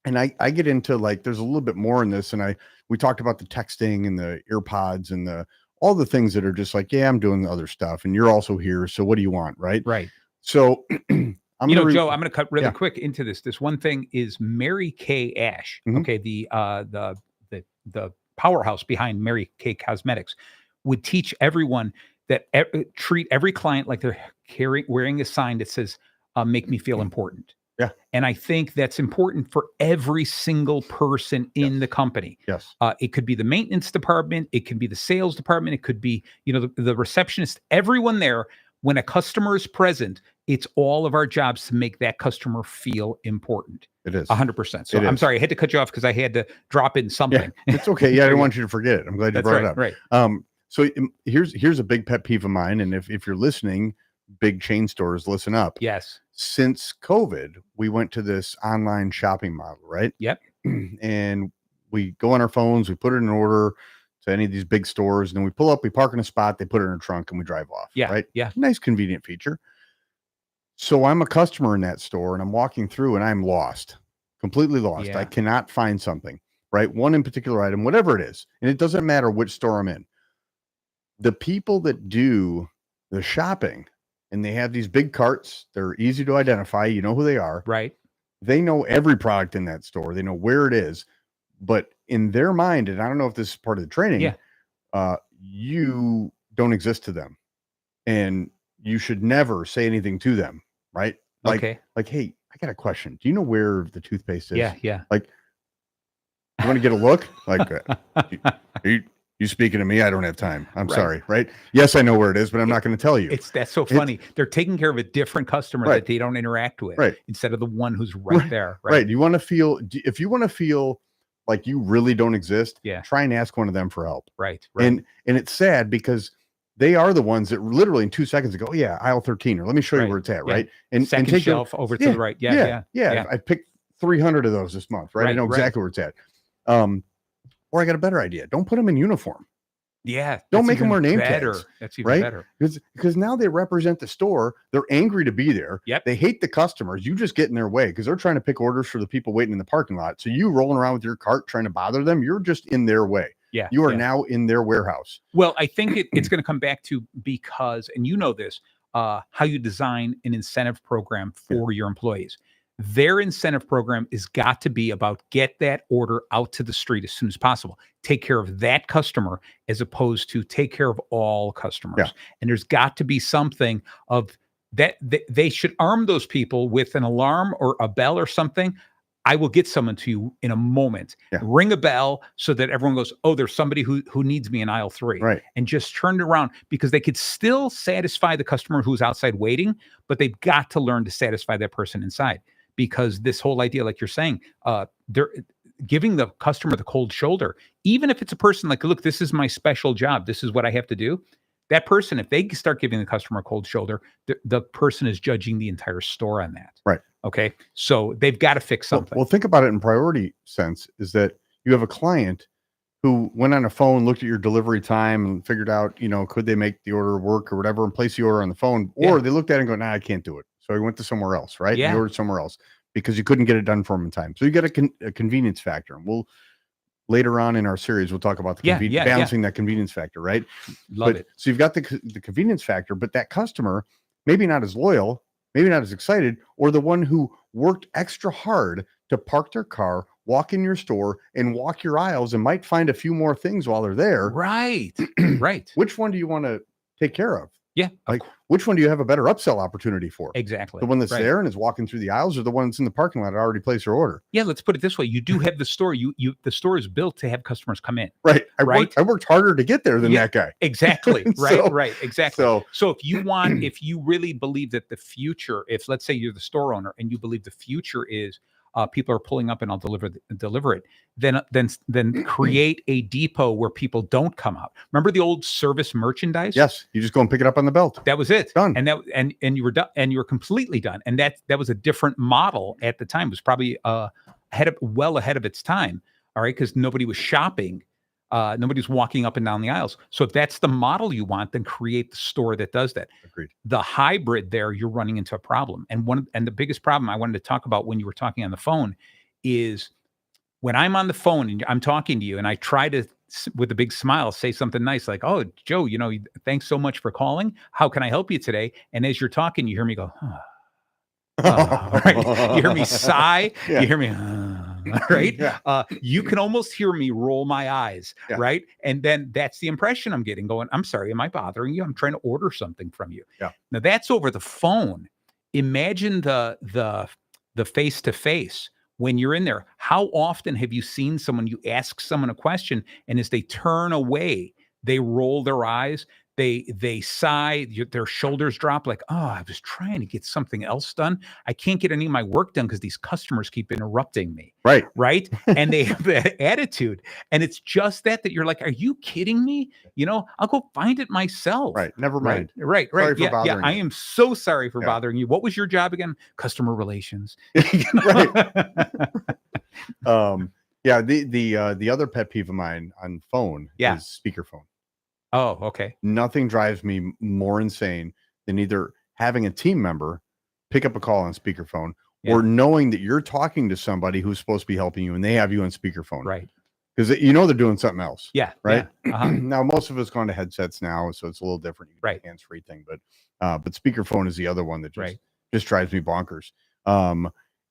Speaker 2: And I get into, like, there's a little bit more in this. And we talked about the texting and the earpods and all the things that are just like, yeah, I'm doing the other stuff and you're also here. So what do you want? Right.
Speaker 1: Right.
Speaker 2: So
Speaker 1: Joe, I'm going to cut really quick into this. This one thing is Mary Kay Ash.
Speaker 2: Mm-hmm.
Speaker 1: Okay. The powerhouse behind Mary Kay Cosmetics. would teach everyone that treat every client like they're wearing a sign that says, make me feel important.
Speaker 2: Yeah.
Speaker 1: And I think that's important for every single person in the company.
Speaker 2: Yes.
Speaker 1: It could be the maintenance department. It could be the sales department. It could be, the receptionist, everyone there. When a customer is present, it's all of our jobs to make that customer feel important.
Speaker 2: It is
Speaker 1: 100%. So I'm sorry, I had to cut you off because I had to drop in something.
Speaker 2: Yeah, it's okay. Yeah, I didn't want you to forget it. I'm glad you brought it up.
Speaker 1: Right.
Speaker 2: So here's a big pet peeve of mine. And if you're listening, big chain stores, listen up.
Speaker 1: Yes.
Speaker 2: Since COVID, we went to this online shopping model, right?
Speaker 1: Yep.
Speaker 2: And we go on our phones, we put it in order to any of these big stores, and then we pull up, we park in a spot, they put it in a trunk, and we drive off.
Speaker 1: Yeah.
Speaker 2: Right.
Speaker 1: Yeah.
Speaker 2: Nice, convenient feature. So I'm a customer in that store, and I'm walking through, and I'm lost, completely lost.
Speaker 1: Yeah.
Speaker 2: I cannot find something, right? One in particular item, whatever it is, and it doesn't matter which store I'm in. The people that do the shopping, and they have these big carts, they're easy to identify. You know who they are.
Speaker 1: Right.
Speaker 2: They know every product in that store. They know where it is. But in their mind, and I don't know if this is part of the training, you don't exist to them. And you should never say anything to them, right? Like, hey, I got a question. Do you know where the toothpaste is?
Speaker 1: Yeah.
Speaker 2: Like, you want to get a look? Like, you speaking to me? I don't have time. I'm sorry, right? Yes, I know where it is, but I'm not going to tell you.
Speaker 1: That's so funny. They're taking care of a different customer that they don't interact with, instead of the one who's right there.
Speaker 2: Right. You want to feel, if you want to feel like you really don't exist,
Speaker 1: yeah,
Speaker 2: try and ask one of them for help.
Speaker 1: Right.
Speaker 2: And it's sad because they are the ones that literally in 2 seconds ago, aisle 13, or let me show you where it's at, right? And
Speaker 1: second
Speaker 2: take
Speaker 1: shelf over to the right. Yeah.
Speaker 2: I picked 300 of those this month, right? I know exactly where it's at. Or I got a better idea. Don't put them in uniform.
Speaker 1: Yeah.
Speaker 2: Don't make them wear name tags.
Speaker 1: That's even better.
Speaker 2: Because now they represent the store. They're angry to be there.
Speaker 1: Yep.
Speaker 2: They hate the customers. You just get in their way because they're trying to pick orders for the people waiting in the parking lot. So you rolling around with your cart trying to bother them, you're just in their way.
Speaker 1: Yeah.
Speaker 2: You are now in their warehouse.
Speaker 1: Well, I think it's going to come back to because, and you know this, how you design an incentive program for your employees. Their incentive program is got to be about get that order out to the street as soon as possible. Take care of that customer as opposed to take care of all customers.
Speaker 2: Yeah.
Speaker 1: And there's got to be something of that. They should arm those people with an alarm or a bell or something. I will get someone to you in a moment.
Speaker 2: Yeah.
Speaker 1: Ring a bell so that everyone goes, oh, there's somebody who needs me in aisle 3.
Speaker 2: Right.
Speaker 1: And just turn it around because they could still satisfy the customer who's outside waiting, but they've got to learn to satisfy that person inside. Because this whole idea, like you're saying, they're giving the customer the cold shoulder, even if it's a person like, look, this is my special job. This is what I have to do. That person, if they start giving the customer a cold shoulder, the person is judging the entire store on that.
Speaker 2: Right.
Speaker 1: Okay. So they've got to fix something.
Speaker 2: Well, think about it in priority sense is that you have a client who went on a phone, looked at your delivery time and figured out, could they make the order work or whatever and place the order on the phone, or they looked at it and go, nah, I can't do it. So he went to somewhere else, right?
Speaker 1: Yeah.
Speaker 2: He ordered somewhere else because you couldn't get it done for him in time. So you got a convenience factor. And we'll later on in our series, we'll talk about the balancing that convenience factor, right?
Speaker 1: Love it.
Speaker 2: So you've got the convenience factor, but that customer, maybe not as loyal, maybe not as excited, or the one who worked extra hard to park their car, walk in your store and walk your aisles and might find a few more things while they're there.
Speaker 1: Right. Right.
Speaker 2: Which one do you want to take care of?
Speaker 1: Yeah.
Speaker 2: Like which one do you have a better upsell opportunity for?
Speaker 1: Exactly.
Speaker 2: The one that's there and is walking through the aisles, or the one that's in the parking lot that already placed their order?
Speaker 1: Yeah. Let's put it this way. You do have the store. The store is built to have customers come in.
Speaker 2: Right. I worked harder to get there than that guy.
Speaker 1: Exactly. Right. Right. Exactly. So if you really believe that the future, if let's say you're the store owner and you believe the future is people are pulling up and I'll deliver it, then create a depot where people don't come out. Remember the old service merchandise?
Speaker 2: Yes. You just go and pick it up on the belt.
Speaker 1: That was it.
Speaker 2: Done.
Speaker 1: And you were done, and you were completely done. And that was a different model at the time. It was probably well ahead of its time. All right. Because nobody was shopping. Nobody's walking up and down the aisles. So if that's the model you want, then create the store that does that.
Speaker 2: Agreed.
Speaker 1: The hybrid there, you're running into a problem. And the biggest problem I wanted to talk about when you were talking on the phone is when I'm on the phone and I'm talking to you and I try to, with a big smile, say something nice like, oh, Joe, thanks so much for calling. How can I help you today? And as you're talking, you hear me go, right? You hear me sigh.
Speaker 2: Yeah.
Speaker 1: You hear me, right?
Speaker 2: Yeah.
Speaker 1: You can almost hear me roll my eyes,
Speaker 2: Yeah.
Speaker 1: right? And then that's the impression I'm getting going, I'm sorry, am I bothering you? I'm trying to order something from you.
Speaker 2: Yeah.
Speaker 1: Now that's over the phone. Imagine the face-to-face when you're in there. How often have you seen someone, you ask someone a question, and as they turn away, they roll their eyes, they sigh, their shoulders drop like, oh, I was trying to get something else done. I can't get any of my work done because these customers keep interrupting me.
Speaker 2: Right.
Speaker 1: Right. And they have that attitude. And it's just that you're like, are you kidding me? I'll go find it myself.
Speaker 2: Right. Never mind.
Speaker 1: Right.
Speaker 2: Sorry for
Speaker 1: Yeah.
Speaker 2: bothering
Speaker 1: I
Speaker 2: you.
Speaker 1: am so sorry for
Speaker 2: Yeah.
Speaker 1: bothering you. What was your job again? Customer relations.
Speaker 2: Right. Yeah. The other pet peeve of mine on phone is speakerphone.
Speaker 1: Oh, okay.
Speaker 2: Nothing drives me more insane than either having a team member pick up a call on speakerphone or knowing that you're talking to somebody who's supposed to be helping you and they have you on speakerphone.
Speaker 1: Right.
Speaker 2: Because they're doing something else.
Speaker 1: Yeah.
Speaker 2: Right.
Speaker 1: Yeah. Uh-huh.
Speaker 2: Now, most of us gone to headsets now, so it's a little different. You can hands-free thing, but speakerphone is the other one that just drives me bonkers.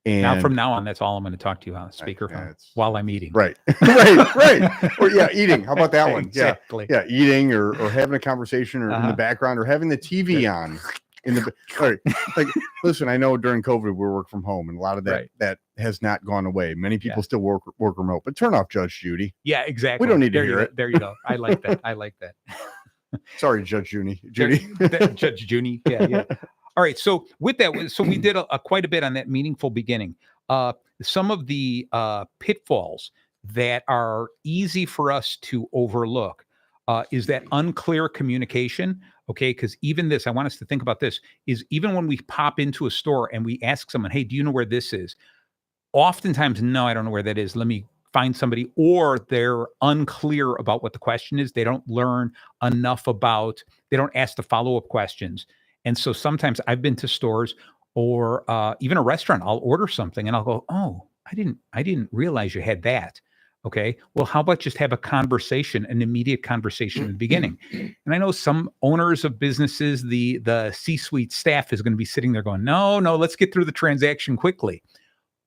Speaker 2: And
Speaker 1: now from now on, that's all I'm going to talk to you on speakerphone while I'm eating.
Speaker 2: Right. Right. Or eating. How about that one?
Speaker 1: Exactly.
Speaker 2: Yeah. Eating or having a conversation or in the background or having the TV on in the right. Like, listen, I know during COVID we work from home and a lot of that has not gone away. Many people still work remote, but turn off Judge Judy.
Speaker 1: Yeah, exactly.
Speaker 2: We don't need to hear it.
Speaker 1: There you go. I like that.
Speaker 2: Sorry, Judge Judy.
Speaker 1: Judge Judy. Yeah. All right. So with that, we did quite a bit on that meaningful beginning. Some of the pitfalls that are easy for us to overlook is that unclear communication. Okay. Because even this, I want us to think about this, is even when we pop into a store and we ask someone, hey, do you know where this is? Oftentimes, no, I don't know where that is. Let me find somebody, or they're unclear about what the question is. They don't learn enough they don't ask the follow-up questions. And so sometimes I've been to stores or even a restaurant, I'll order something and I'll go, oh, I didn't realize you had that. Okay. Well, how about just have a conversation, an immediate conversation in the beginning? And I know some owners of businesses, the C-suite staff is going to be sitting there going, no, let's get through the transaction quickly.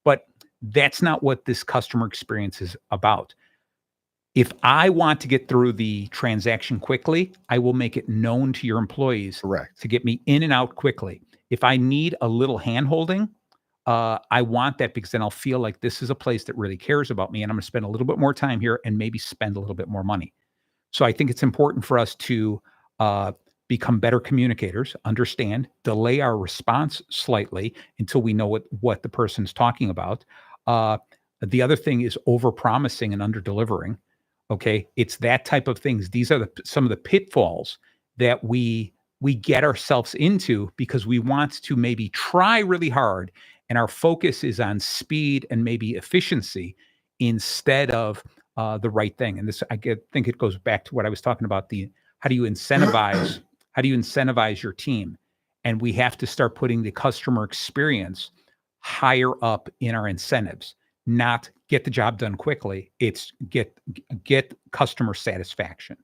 Speaker 1: But that's not what this customer experience is about. If I want to get through the transaction quickly, I will make it known to your employees to get me in and out quickly. If I need a little hand-holding, I want that because then I'll feel like this is a place that really cares about me and I'm going to spend a little bit more time here and maybe spend a little bit more money. So I think it's important for us to become better communicators, understand, delay our response slightly until we know what the person's talking about. The other thing is over-promising and under-delivering. Okay, it's that type of things. These are some of the pitfalls that we get ourselves into because we want to maybe try really hard, and our focus is on speed and maybe efficiency instead of the right thing. And this, think it goes back to what I was talking about. How do you incentivize your team? And we have to start putting the customer experience higher up in our incentives. Not get the job done quickly. It's get customer satisfaction.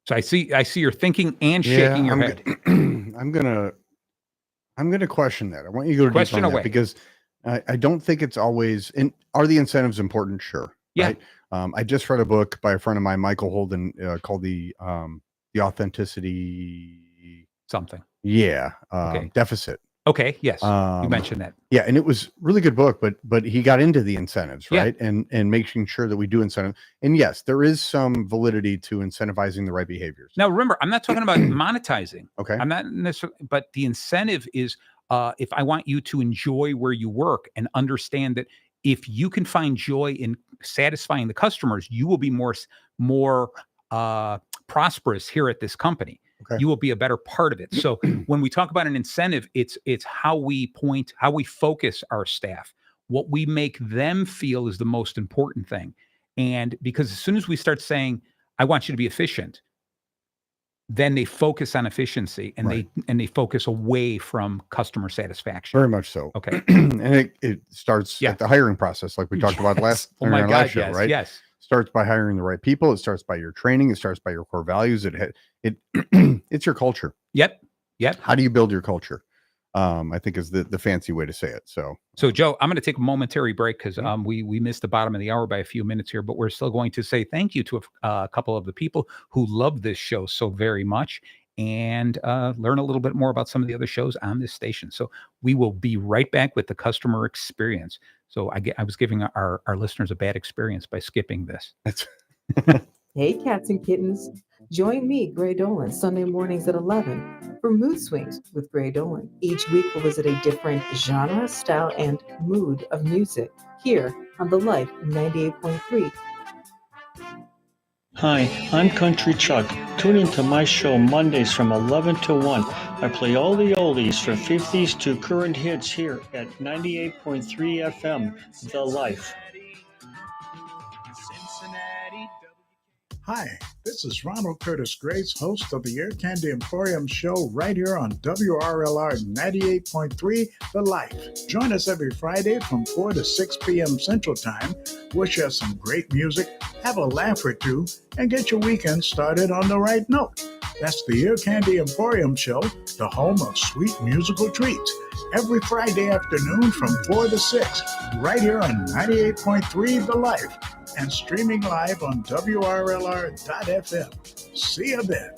Speaker 1: So I see you're thinking and shaking your head.
Speaker 2: I'm gonna question that. I want you to go
Speaker 1: question
Speaker 2: deep on
Speaker 1: away
Speaker 2: that because I don't think it's always. And are the incentives important? Sure.
Speaker 1: Yeah.
Speaker 2: Right? I just read a book by a friend of mine, Michael Holden, called the authenticity
Speaker 1: something.
Speaker 2: Yeah.
Speaker 1: Okay.
Speaker 2: Deficit.
Speaker 1: Okay. Yes. You mentioned that.
Speaker 2: Yeah. And it was really good book, but he got into the incentives, right? And making sure that we do incentive. And yes, there is some validity to incentivizing the right behaviors.
Speaker 1: Now, remember, I'm not talking about monetizing.
Speaker 2: Okay.
Speaker 1: I'm not necessarily, but the incentive is if I want you to enjoy where you work and understand that if you can find joy in satisfying the customers, you will be more prosperous here at this company.
Speaker 2: Okay.
Speaker 1: You will be a better part of it. So when we talk about an incentive, it's how we focus our staff. What we make them feel is the most important thing. And because as soon as we start saying, I want you to be efficient, then they focus on efficiency and they focus away from customer satisfaction.
Speaker 2: Very much so.
Speaker 1: Okay.
Speaker 2: And it starts at the hiring process, like we talked about last show, right?
Speaker 1: Yes.
Speaker 2: Starts by hiring the right people. It starts by your training. It starts by your core values. It's your culture.
Speaker 1: Yep.
Speaker 2: How do you build your culture? I think is the fancy way to say it. So
Speaker 1: Joe, I'm going to take a momentary break because we missed the bottom of the hour by a few minutes here, but we're still going to say thank you to a couple of the people who love this show so very much and learn a little bit more about some of the other shows on this station. So we will be right back with the customer experience. So I was giving our listeners a bad experience by skipping this.
Speaker 3: Hey, cats and kittens. Join me, Gray Dolan, Sunday mornings at 11 for Mood Swings with Gray Dolan. Each week we'll visit a different genre, style, and mood of music here on The Life 98.3.
Speaker 4: Hi, I'm Country Chuck. Tune into my show Mondays from 11 to 1. I play all the oldies from 50s to current hits here at 98.3 FM, The Life.
Speaker 5: Hi, this is Ronald Curtis Grace, host of the Air Candy Emporium show right here on WRLR 98.3 The Life. Join us every Friday from 4 to 6 p.m. Central Time. We'll share some great music, have a laugh or two, and get your weekend started on the right note. That's the Ear Candy Emporium show, the home of sweet musical treats. Every Friday afternoon from 4 to 6, right here on 98.3 The Life, and streaming live on WRLR.FM. See you then.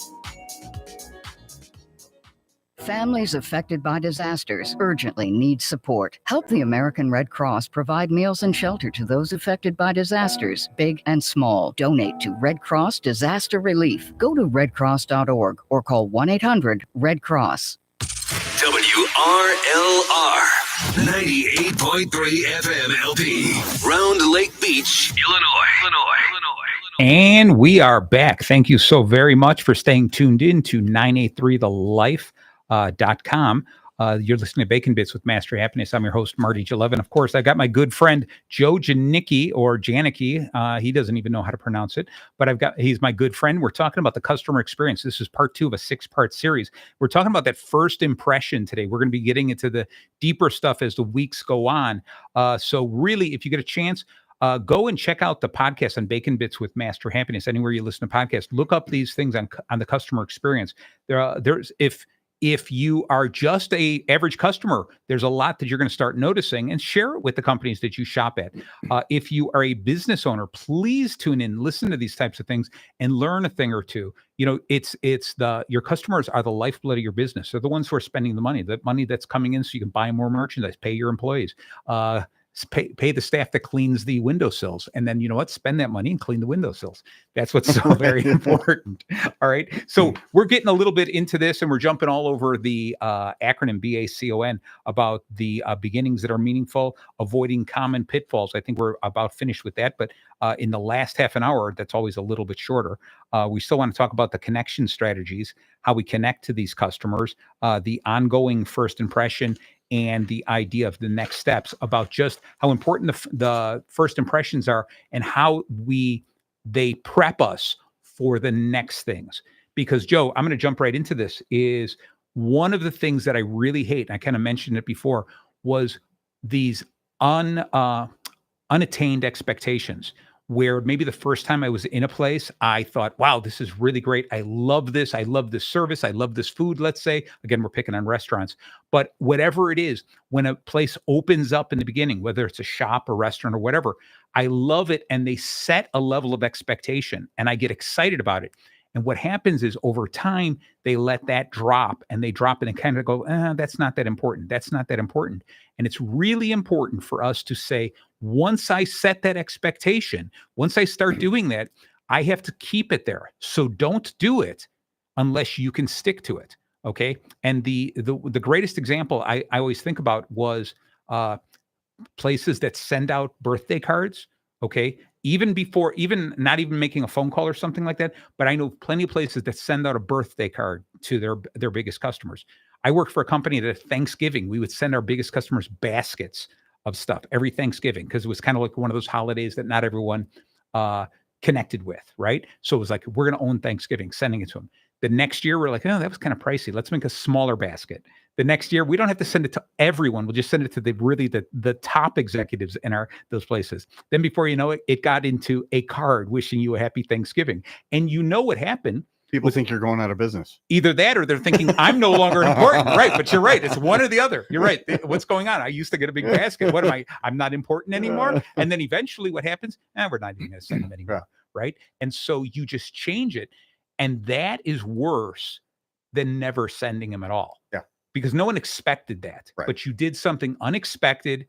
Speaker 6: Families affected by disasters urgently need support. Help the American Red Cross provide meals and shelter to those affected by disasters, big and small. Donate to Red Cross Disaster Relief. Go to redcross.org or call 1-800-RED-CROSS.
Speaker 7: WRLR 98.3 FM LP, Round Lake Beach, Illinois.
Speaker 1: And we are back. Thank you so very much for staying tuned in to 983thelife.com. You're listening to Bacon Bits with Master Happiness. I'm your host, Marty J11. Of course, I got my good friend, Joe Janicki or Janicki. He doesn't even know how to pronounce it, but he's my good friend. We're talking about the customer experience. This is part 2 of a 6-part series. We're talking about that first impression today. We're going to be getting into the deeper stuff as the weeks go on. So really, if you get a chance, go and check out the podcast on Bacon Bits with Master Happiness. Anywhere you listen to podcasts, look up these things on the customer experience. If you are just a average customer, there's a lot that you're going to start noticing, and share it with the companies that you shop at. If you are a business owner, please tune in, listen to these types of things, and learn a thing or two. You know, your customers are the lifeblood of your business. They're the ones who are spending the money that's coming in so you can buy more merchandise, pay your employees, pay the staff that cleans the windowsills, and then, you know what, spend that money and clean the windowsills. That's what's so very important. All right. So we're getting a little bit into this, and we're jumping all over the acronym BACON about the beginnings that are meaningful, avoiding common pitfalls. I think we're about finished with that, but in the last half an hour, that's always a little bit shorter. We still want to talk about the connection strategies, how we connect to these customers, the ongoing first impression, and the idea of the next steps, about just how important the first impressions are and how they prep us for the next things. Because, Joe, I'm going to jump right into this, is one of the things that I really hate, and I kind of mentioned it before, was these unattained expectations, where maybe the first time I was in a place, I thought, wow, this is really great. I love this. I love this service. I love this food, let's say. Again, we're picking on restaurants. But whatever it is, when a place opens up in the beginning, whether it's a shop or restaurant or whatever, I love it. And they set a level of expectation, and I get excited about it. And what happens is, over time, they let that drop, and they drop it and kind of go, that's not that important. That's not that important. And it's really important for us to say, once I set that expectation, once I start doing that, I have to keep it there. So don't do it unless you can stick to it. Okay. And the greatest example I always think about was places that send out birthday cards. Okay. Even not even making a phone call or something like that. But I know plenty of places that send out a birthday card to their biggest customers. I worked for a company that at Thanksgiving, we would send our biggest customers baskets of stuff every Thanksgiving, because it was kind of like one of those holidays that not everyone connected with, right? So it was like, we're going to own Thanksgiving, sending it to them. The next year, we're like, oh, that was kind of pricey. Let's make a smaller basket. The next year, we don't have to send it to everyone. We'll just send it to the top executives in those places. Then before you know it, it got into a card wishing you a happy Thanksgiving. And you know what happened?
Speaker 2: People think you're going out of business.
Speaker 1: Either that or they're thinking I'm no longer important. Right. But you're right. It's one or the other. You're right. What's going on? I used to get a big basket. What am I? I'm not important anymore. And then eventually what happens? We're not even going to send them anymore. Right. And so you just change it. And that is worse than never sending them at all.
Speaker 2: Yeah.
Speaker 1: Because no one expected that.
Speaker 2: Right.
Speaker 1: But you did something unexpected,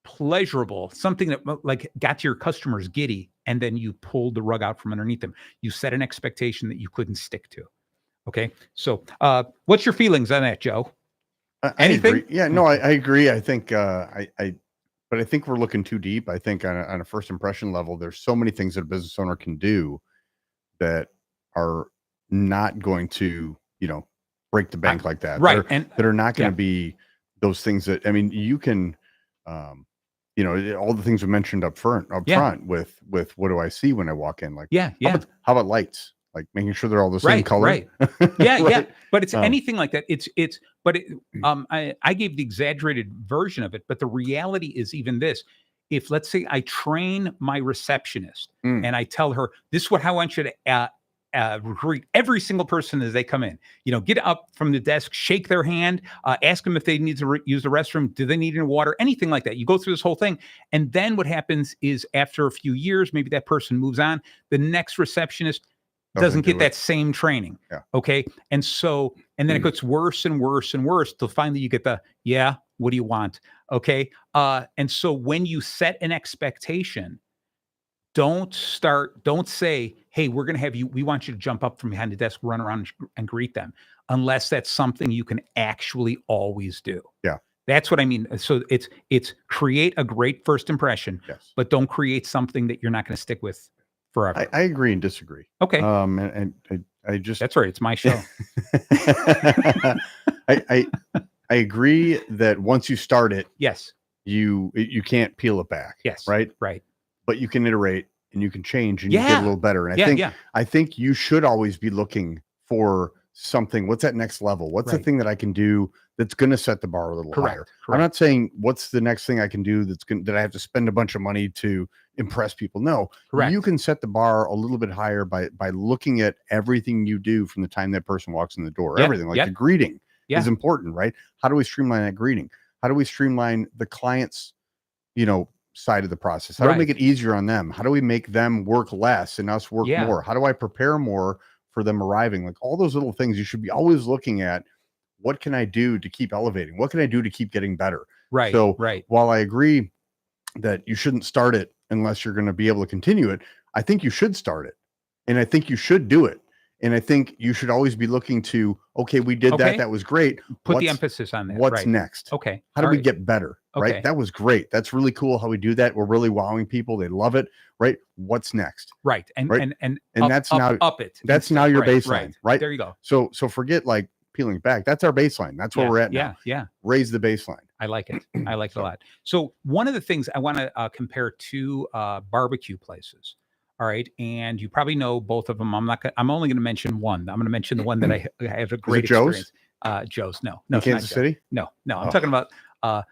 Speaker 1: pleasurable, something that like got your customers giddy, and then you pulled the rug out from underneath them. You set an expectation that you couldn't stick to. Okay. So what's your feelings on that, Joe? Anything?
Speaker 2: I agree. Yeah, no, I agree. I think but I think we're looking too deep. I think on a first impression level, there's so many things that a business owner can do that are not going to, break the bank like that.
Speaker 1: Right.
Speaker 2: That are not going to be those things that, I mean, you can, all the things we mentioned up front with what do I see when I walk in? Like, how about lights? Like making sure they're all the same color.
Speaker 1: Right. Yeah. Right. Yeah. But it's anything like that. I gave the exaggerated version of it, but the reality is even this. If let's say I train my receptionist and I tell her, this is how I want you to greet every single person as they come in, get up from the desk, shake their hand, ask them if they need to use the restroom. Do they need any water? Anything like that. You go through this whole thing. And then what happens is after a few years, maybe that person moves on. The next receptionist doesn't get that same training.
Speaker 2: Yeah.
Speaker 1: Okay. And then it gets worse and worse and worse till finally you get what do you want? Okay. And so when you set an expectation, don't say, hey, we're going to have we want you to jump up from behind the desk, run around and greet them, unless that's something you can actually always do.
Speaker 2: Yeah.
Speaker 1: That's what I mean. So it's create a great first impression, but don't create something that you're not going to stick with forever.
Speaker 2: I agree and disagree.
Speaker 1: Okay.
Speaker 2: And I just,
Speaker 1: that's right. It's my show.
Speaker 2: I agree that once you start it,
Speaker 1: yes,
Speaker 2: you can't peel it back.
Speaker 1: Yes.
Speaker 2: Right.
Speaker 1: Right.
Speaker 2: But you can iterate and you can change and you get a little better. And I think you should always be looking for something. What's that next level? What's the thing that I can do that's going to set the bar a little higher? I'm not saying what's the next thing I can do that I have to spend a bunch of money to impress people. No, you can set the bar a little bit higher by looking at everything you do from the time that person walks in the door. Everything like the greeting is important, right? How do we streamline that greeting? How do we streamline the client's, side of the process? How do we make it easier on them? How do we make them work less and us work more? How do I prepare more for them arriving? Like all those little things, you should be always looking at what can I do to keep elevating? What can I do to keep getting better?
Speaker 1: Right.
Speaker 2: So while I agree that you shouldn't start it unless you're going to be able to continue it, I think you should start it. And I think you should do it. And I think you should always be looking to, okay, we did that. That was great.
Speaker 1: Put the emphasis on that.
Speaker 2: What's next?
Speaker 1: Okay.
Speaker 2: How do we get better? Right. That was great. That's really cool how we do that. We're really wowing people. They love it. Right. What's next?
Speaker 1: Right. And
Speaker 2: that's now
Speaker 1: up it.
Speaker 2: That's now your baseline. Right.
Speaker 1: There you go.
Speaker 2: So forget like peeling back. That's our baseline. That's where we're at now.
Speaker 1: Yeah.
Speaker 2: Raise the baseline.
Speaker 1: I like it. I like it a lot. So one of the things I want to compare two barbecue places. All right. And you probably know both of them. I'm only going to mention one. I'm going to mention the one that I have a great experience. Joe's. No,
Speaker 2: in Kansas City?
Speaker 1: No. I'm talking about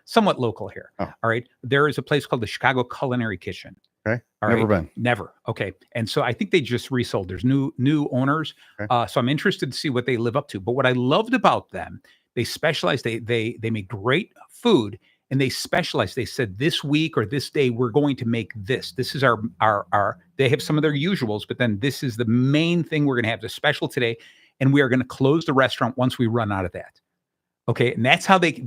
Speaker 1: somewhat local here.
Speaker 2: Oh.
Speaker 1: All right. There is a place called the Chicago Culinary Kitchen.
Speaker 2: Okay.
Speaker 1: Never
Speaker 2: been.
Speaker 1: Never. Okay. And so I think they just resold. There's new owners. Okay. So I'm interested to see what they live up to. But what I loved about them, they specialize. They make great food. And they specialize. They said this week or this day, we're going to make this. This is our, they have some of their usuals, but then this is the main thing we're going to have, the special today. And we are going to close the restaurant once we run out of that. Okay. And that's how they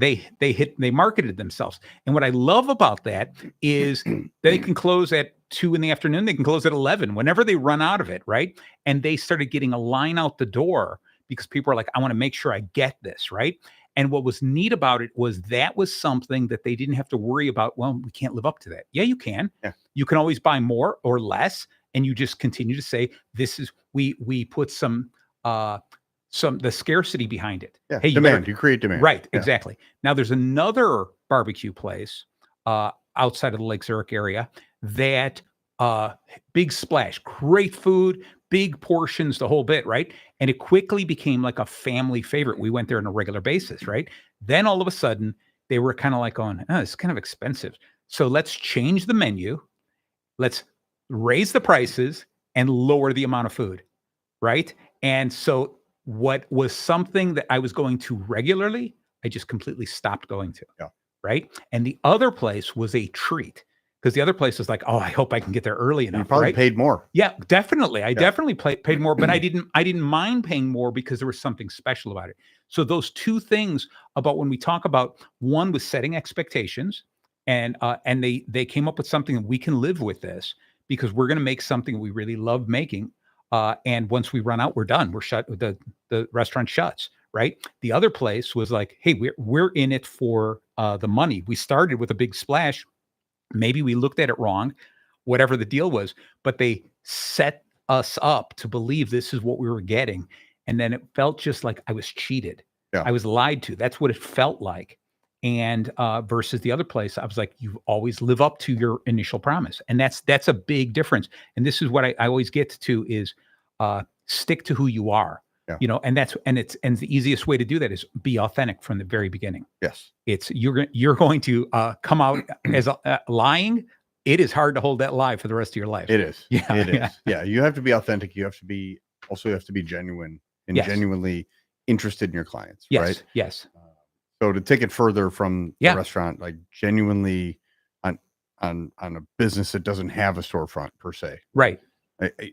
Speaker 1: marketed themselves. And what I love about that is they can close at 2 p.m. They can close at 11, whenever they run out of it. Right. And they started getting a line out the door because people are like, I want to make sure I get this. Right. And what was neat about it was that was something that they didn't have to worry about. Well, we can't live up to that. Yeah, you can. Yeah. You can always buy more or less. And you just continue to say, this is, we put the scarcity behind it.
Speaker 2: Yeah. Hey, you create demand.
Speaker 1: Right. Yeah. Exactly. Now there's another barbecue place outside of the Lake Zurich area that big splash, great food, big portions, the whole bit, right? And it quickly became like a family favorite. We went there on a regular basis, right? Then all of a sudden, they were kind of like going, oh, it's kind of expensive. So let's change the menu. Let's raise the prices and lower the amount of food, right? And so what was something that I was going to regularly, I just completely stopped going to.
Speaker 2: Yeah.
Speaker 1: Right. And the other place was a treat, because the other place was like, oh, I hope I can get there early
Speaker 2: You
Speaker 1: enough.
Speaker 2: probably
Speaker 1: Right.
Speaker 2: paid more.
Speaker 1: Yeah, definitely. I
Speaker 2: Yeah.
Speaker 1: definitely paid more, but I didn't mind paying more because there was something special about it. So those two things about when we talk about, one was setting expectations, and they came up with something that we can live with this, because we're going to make something we really love making. And once we run out, we're done. We're shut. The restaurant shuts. Right. The other place was like, hey, we're in it for the money. We started with a big splash. Maybe we looked at it wrong, whatever the deal was, but they set us up to believe this is what we were getting. And then it felt just like I was cheated.
Speaker 2: Yeah.
Speaker 1: I was lied to. That's what it felt like. And versus the other place, I was like, you always live up to your initial promise. And that's a big difference. And this is what I always get to is stick to who you are.
Speaker 2: Yeah.
Speaker 1: You know, and the easiest way to do that is be authentic from the very beginning.
Speaker 2: Yes.
Speaker 1: It's you're going to come out as lying. It is hard to hold that lie for the rest of your life.
Speaker 2: It is.
Speaker 1: Yeah,
Speaker 2: It is.
Speaker 1: yeah.
Speaker 2: Yeah. You have to be authentic. You have to be genuine and
Speaker 1: Yes.
Speaker 2: genuinely interested in your clients.
Speaker 1: Yes.
Speaker 2: Right.
Speaker 1: Yes.
Speaker 2: So to take it further from
Speaker 1: Yeah.
Speaker 2: the restaurant, like genuinely on a business that doesn't have a storefront per se.
Speaker 1: Right.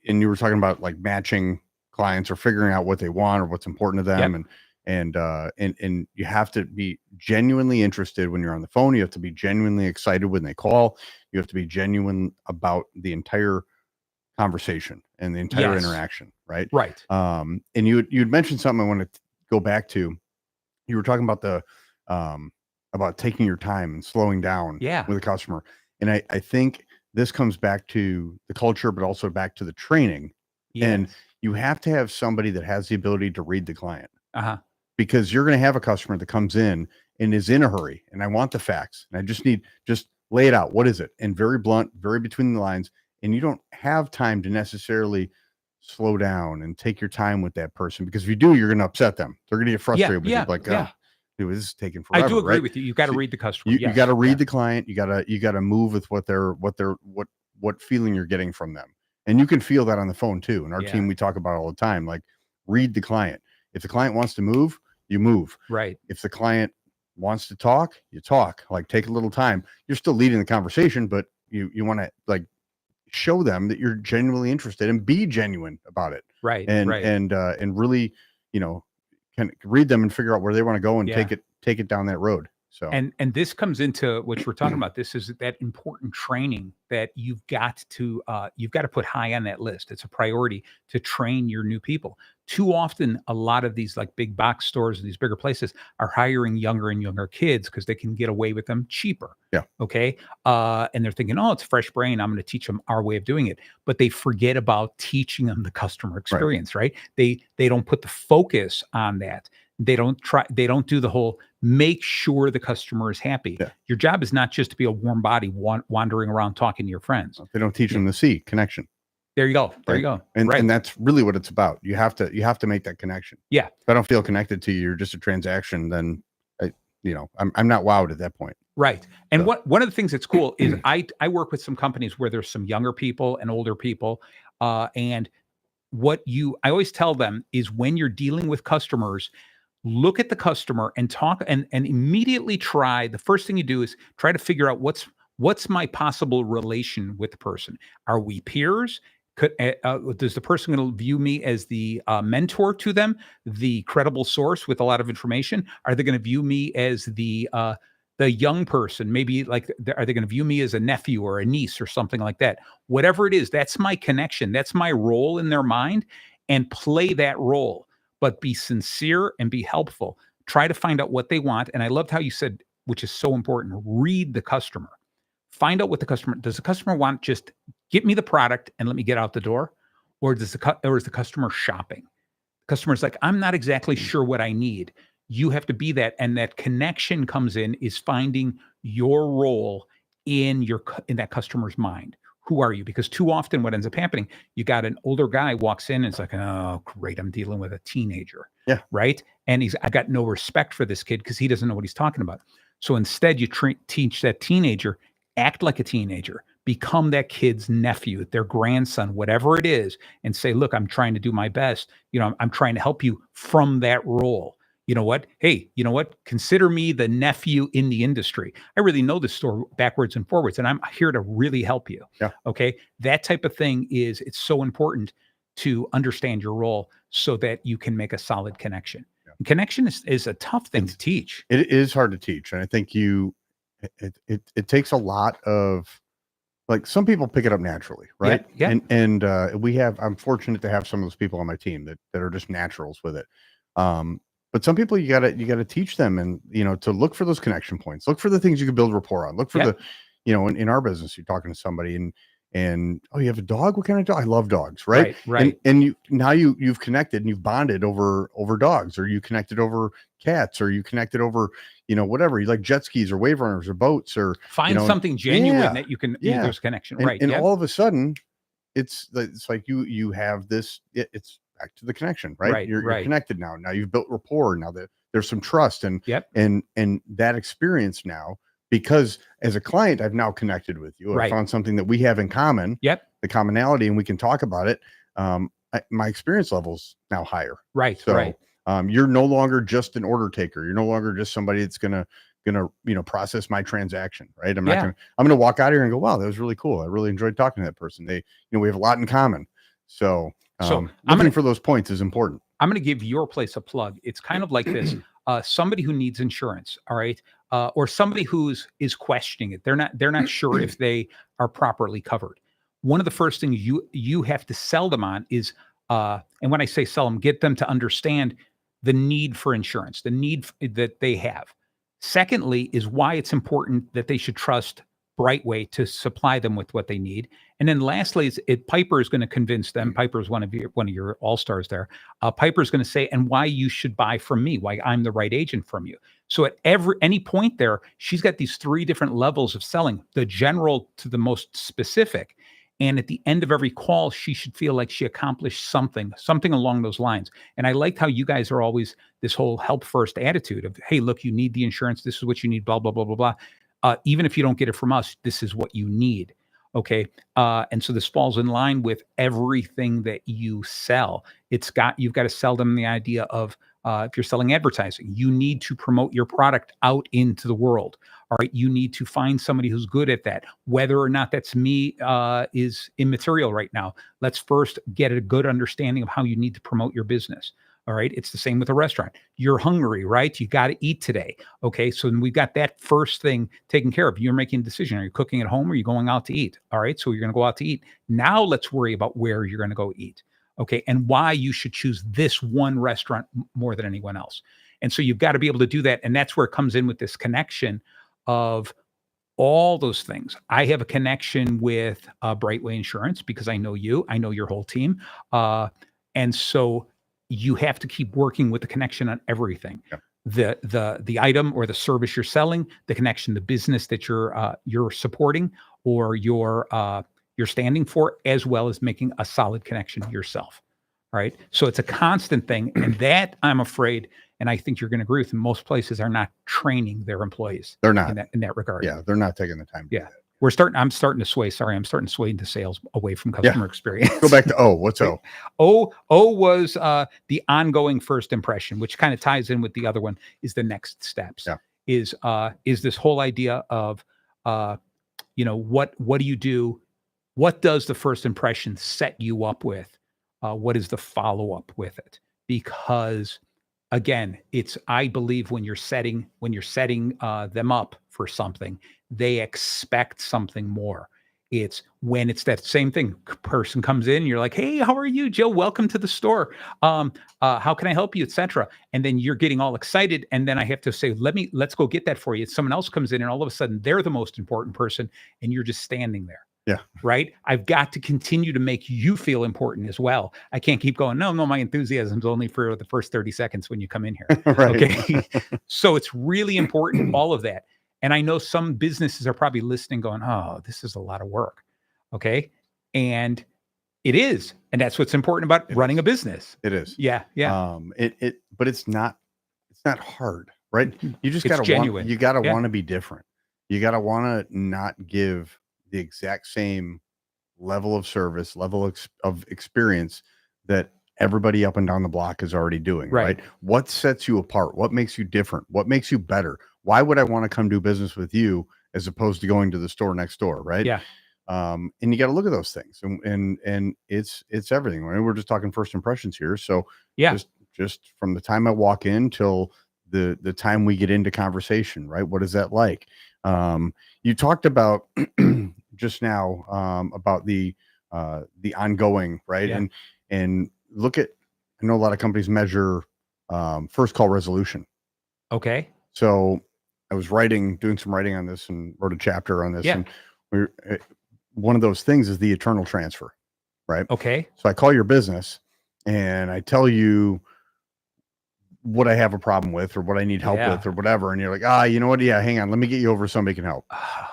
Speaker 2: And you were talking about like matching clients or figuring out what they want or what's important to them. And you have to be genuinely interested when you're on the phone. You have to be genuinely excited when they call. You have to be genuine about the entire conversation and the entire
Speaker 1: Yes.
Speaker 2: interaction. Right.
Speaker 1: Right.
Speaker 2: And you'd mentioned something I want to go back to. You were talking about about taking your time and slowing down
Speaker 1: Yeah.
Speaker 2: with a customer. And I think this comes back to the culture, but also back to the training. And
Speaker 1: Yes.
Speaker 2: you have to have somebody that has the ability to read the client,
Speaker 1: Uh-huh.
Speaker 2: because you're going to have a customer that comes in and is in a hurry and I want the facts and I just lay it out. What is it? And very blunt, very between the lines. And you don't have time to necessarily slow down and take your time with that person, because if you do, you're going to upset them. They're going to get frustrated with you. Like,
Speaker 1: yeah.
Speaker 2: oh, dude, this is taking forever.
Speaker 1: I do agree
Speaker 2: right?
Speaker 1: with you. You got to
Speaker 2: So
Speaker 1: read the customer.
Speaker 2: You
Speaker 1: Yes.
Speaker 2: got to read
Speaker 1: Yeah.
Speaker 2: the client. You got to move with what feeling you're getting from them. And you can feel that on the phone too. In our
Speaker 1: Yeah.
Speaker 2: team, we talk about it all the time, like read the client. If the client wants to move, you move.
Speaker 1: Right.
Speaker 2: If the client wants to talk, you talk. Like take a little time. You're still leading the conversation, but you want to like show them that you're genuinely interested and be genuine about it.
Speaker 1: Right.
Speaker 2: And
Speaker 1: right.
Speaker 2: and really, can read them and figure out where they want to go and
Speaker 1: Yeah.
Speaker 2: take it down that road. So
Speaker 1: And this comes into what we're talking about. This is that important training that you've got to put high on that list. It's a priority to train your new people. Too often, a lot of these like big box stores, these bigger places are hiring younger and younger kids because they can get away with them cheaper.
Speaker 2: Yeah.
Speaker 1: Okay. And they're thinking, oh, it's a fresh brain. I'm going to teach them our way of doing it. But they forget about teaching them the customer experience, right? They don't put the focus on that. They don't do the whole make sure the customer is happy.
Speaker 2: Yeah.
Speaker 1: Your job is not just to be a warm body wandering around talking to your friends.
Speaker 2: they don't teach them the C connection.
Speaker 1: There you go. There
Speaker 2: Right.
Speaker 1: you go.
Speaker 2: And
Speaker 1: right.
Speaker 2: and that's really what it's about. You have to make that connection.
Speaker 1: Yeah.
Speaker 2: If I don't feel connected to you, you're just a transaction, then I'm not wowed at that point.
Speaker 1: Right. And
Speaker 2: So-
Speaker 1: one of the things that's cool is I work with some companies where there's some younger people and older people. And I always tell them is when you're dealing with customers, look at the customer and talk and immediately the first thing you do is try to figure out what's my possible relation with the person. Are we peers? Does the person going to view me as the mentor to them, the credible source with a lot of information? Are they going to view me as the young person? Maybe like, are they going to view me as a nephew or a niece or something like that? Whatever it is, that's my connection. That's my role in their mind, and play that role, but be sincere and be helpful. Try to find out what they want. And I loved how you said, which is so important, read the customer. Find out what does the customer want? Just get me the product and let me get out the door, or is the customer shopping? The customer's like, I'm not exactly sure what I need. You have to be that, and that connection comes in is finding your role in that customer's mind. Who are you? Because too often what ends up happening, you got an older guy walks in and it's like, oh, great, I'm dealing with a teenager.
Speaker 2: Yeah.
Speaker 1: Right. And I got no respect for this kid because he doesn't know what he's talking about. So instead you teach that teenager, act like a teenager, become that kid's nephew, their grandson, whatever it is, and say, look, I'm trying to do my best. I'm trying to help you from that role. You know what? Hey, you know what? Consider me the nephew in the industry. I really know the store backwards and forwards, and I'm here to really help you.
Speaker 2: Yeah.
Speaker 1: Okay. That type of thing it's so important to understand your role so that you can make a solid connection.
Speaker 2: Yeah.
Speaker 1: And connection is a tough thing to teach.
Speaker 2: It is hard to teach. And I think it takes a lot of, like, some people pick it up naturally, right?
Speaker 1: Yeah.
Speaker 2: And I'm fortunate to have some of those people on my team that are just naturals with it. But some people you gotta teach them, and to look for those connection points, look for the things you can build rapport on, look for the, in our business, you're talking to somebody and oh, you have a dog? What kind of dog? I love dogs, right?
Speaker 1: Right.
Speaker 2: And you've connected and you've bonded over dogs, or you connected over cats, or you connected over, whatever. You like jet skis or wave runners or boats, or
Speaker 1: find something genuine that you can there's connection.
Speaker 2: And all of a sudden it's like you have this, it's back to the connection, right? You're connected now. Now you've built rapport. Now that there's some trust and that experience now, because as a client, I've now connected with you. I found something that we have in common, the commonality, and we can talk about it. My experience level's now higher. So you're no longer just an order taker. You're no longer just somebody that's gonna process my transaction, right? I'm gonna walk out here and go, wow, that was really cool. I really enjoyed talking to that person. We have a lot in common. So looking for those points is important.
Speaker 1: I'm going to give your place a plug. It's kind of like this. Somebody who needs insurance, all right, or somebody is questioning it. They're not sure if they are properly covered. One of the first things you have to sell them on is, and when I say sell them, get them to understand the need for insurance, the need that they have. Secondly, is why it's important that they should trust Brightway to supply them with what they need. And then lastly, Piper is going to convince them. Piper is one of your all-stars there. Piper is going to say, and why you should buy from me, why I'm the right agent from you. So at any point there, she's got these 3 different levels of selling, the general to the most specific. And at the end of every call, she should feel like she accomplished something along those lines. And I liked how you guys are always this whole help first attitude of, hey, look, you need the insurance. This is what you need, blah, blah, blah, blah, blah. Even if you don't get it from us, this is what you need. Okay. And so this falls in line with everything that you sell. You've got to sell them the idea of, if you're selling advertising, you need to promote your product out into the world. All right. You need to find somebody who's good at that. Whether or not that's me is immaterial right now. Let's first get a good understanding of how you need to promote your business. All right. It's the same with a restaurant. You're hungry, right? You got to eat today. Okay. So we've got that first thing taken care of. You're making a decision. Are you cooking at home or are you going out to eat? All right. So you're going to go out to eat. Now let's worry about where you're going to go eat. Okay. And why you should choose this one restaurant more than anyone else. And so you've got to be able to do that. And that's where it comes in with this connection of all those things. I have a connection with Brightway Insurance because I know you, I know your whole team. And so you have to keep working with the connection on everything. Yeah. The item or the service you're selling, the connection, the business that you're supporting or you're standing for, as well as making a solid connection yourself. Right. So it's a constant thing. And that, I'm afraid, and I think you're going to agree with me, most places are not training their employees.
Speaker 2: They're not
Speaker 1: in that regard.
Speaker 2: Yeah. They're not taking the time to do that.
Speaker 1: I'm starting to sway into sales away from customer experience.
Speaker 2: Go back to O. What's O?
Speaker 1: O was the ongoing first impression, which kind of ties in with the other one, is the next steps.
Speaker 2: Yeah.
Speaker 1: Is this whole idea of what do you do? What does the first impression set you up with? What is the follow-up with it? Because again, I believe when you're setting them up for something, they expect something more. It's when it's that same thing. Person comes in, you're like, hey, how are you, Joe? Welcome to the store. How can I help you, etc. And then you're getting all excited. And then I have to say, let's go get that for you. Someone else comes in and all of a sudden they're the most important person and you're just standing there.
Speaker 2: Yeah.
Speaker 1: Right. I've got to continue to make you feel important as well. I can't keep going. No, my enthusiasm's only for the first 30 seconds when you come in here.
Speaker 2: Right.
Speaker 1: Okay. So it's really important, all of that. And I know some businesses are probably listening going, oh, this is a lot of work. Okay. And it is. And that's what's important about running a business.
Speaker 2: It is.
Speaker 1: Yeah. Yeah.
Speaker 2: But it's not hard, right? You just
Speaker 1: It's genuine.
Speaker 2: want to be different. You got to want to not give the exact same level of service, level of experience that everybody up and down the block is already doing, right? What sets you apart? What makes you different? What makes you better? Why would I want to come do business with you as opposed to going to the store next door, right?
Speaker 1: Yeah.
Speaker 2: And you got to look at those things, and it's everything. I mean, we're just talking first impressions here, so
Speaker 1: Yeah.
Speaker 2: just from the time I walk in till the time we get into conversation, right? What is that like? You talked about just now about the ongoing, right?
Speaker 1: Yeah.
Speaker 2: And look at, I know a lot of companies measure first call resolution.
Speaker 1: Okay.
Speaker 2: So I was doing some writing on this and wrote a chapter on this.
Speaker 1: Yeah.
Speaker 2: And one of those things is the eternal transfer, right?
Speaker 1: Okay.
Speaker 2: So I call your business and I tell you what I have a problem with or what I need help with or whatever. And you're like, you know what? Yeah, hang on. Let me get you over to somebody who can help.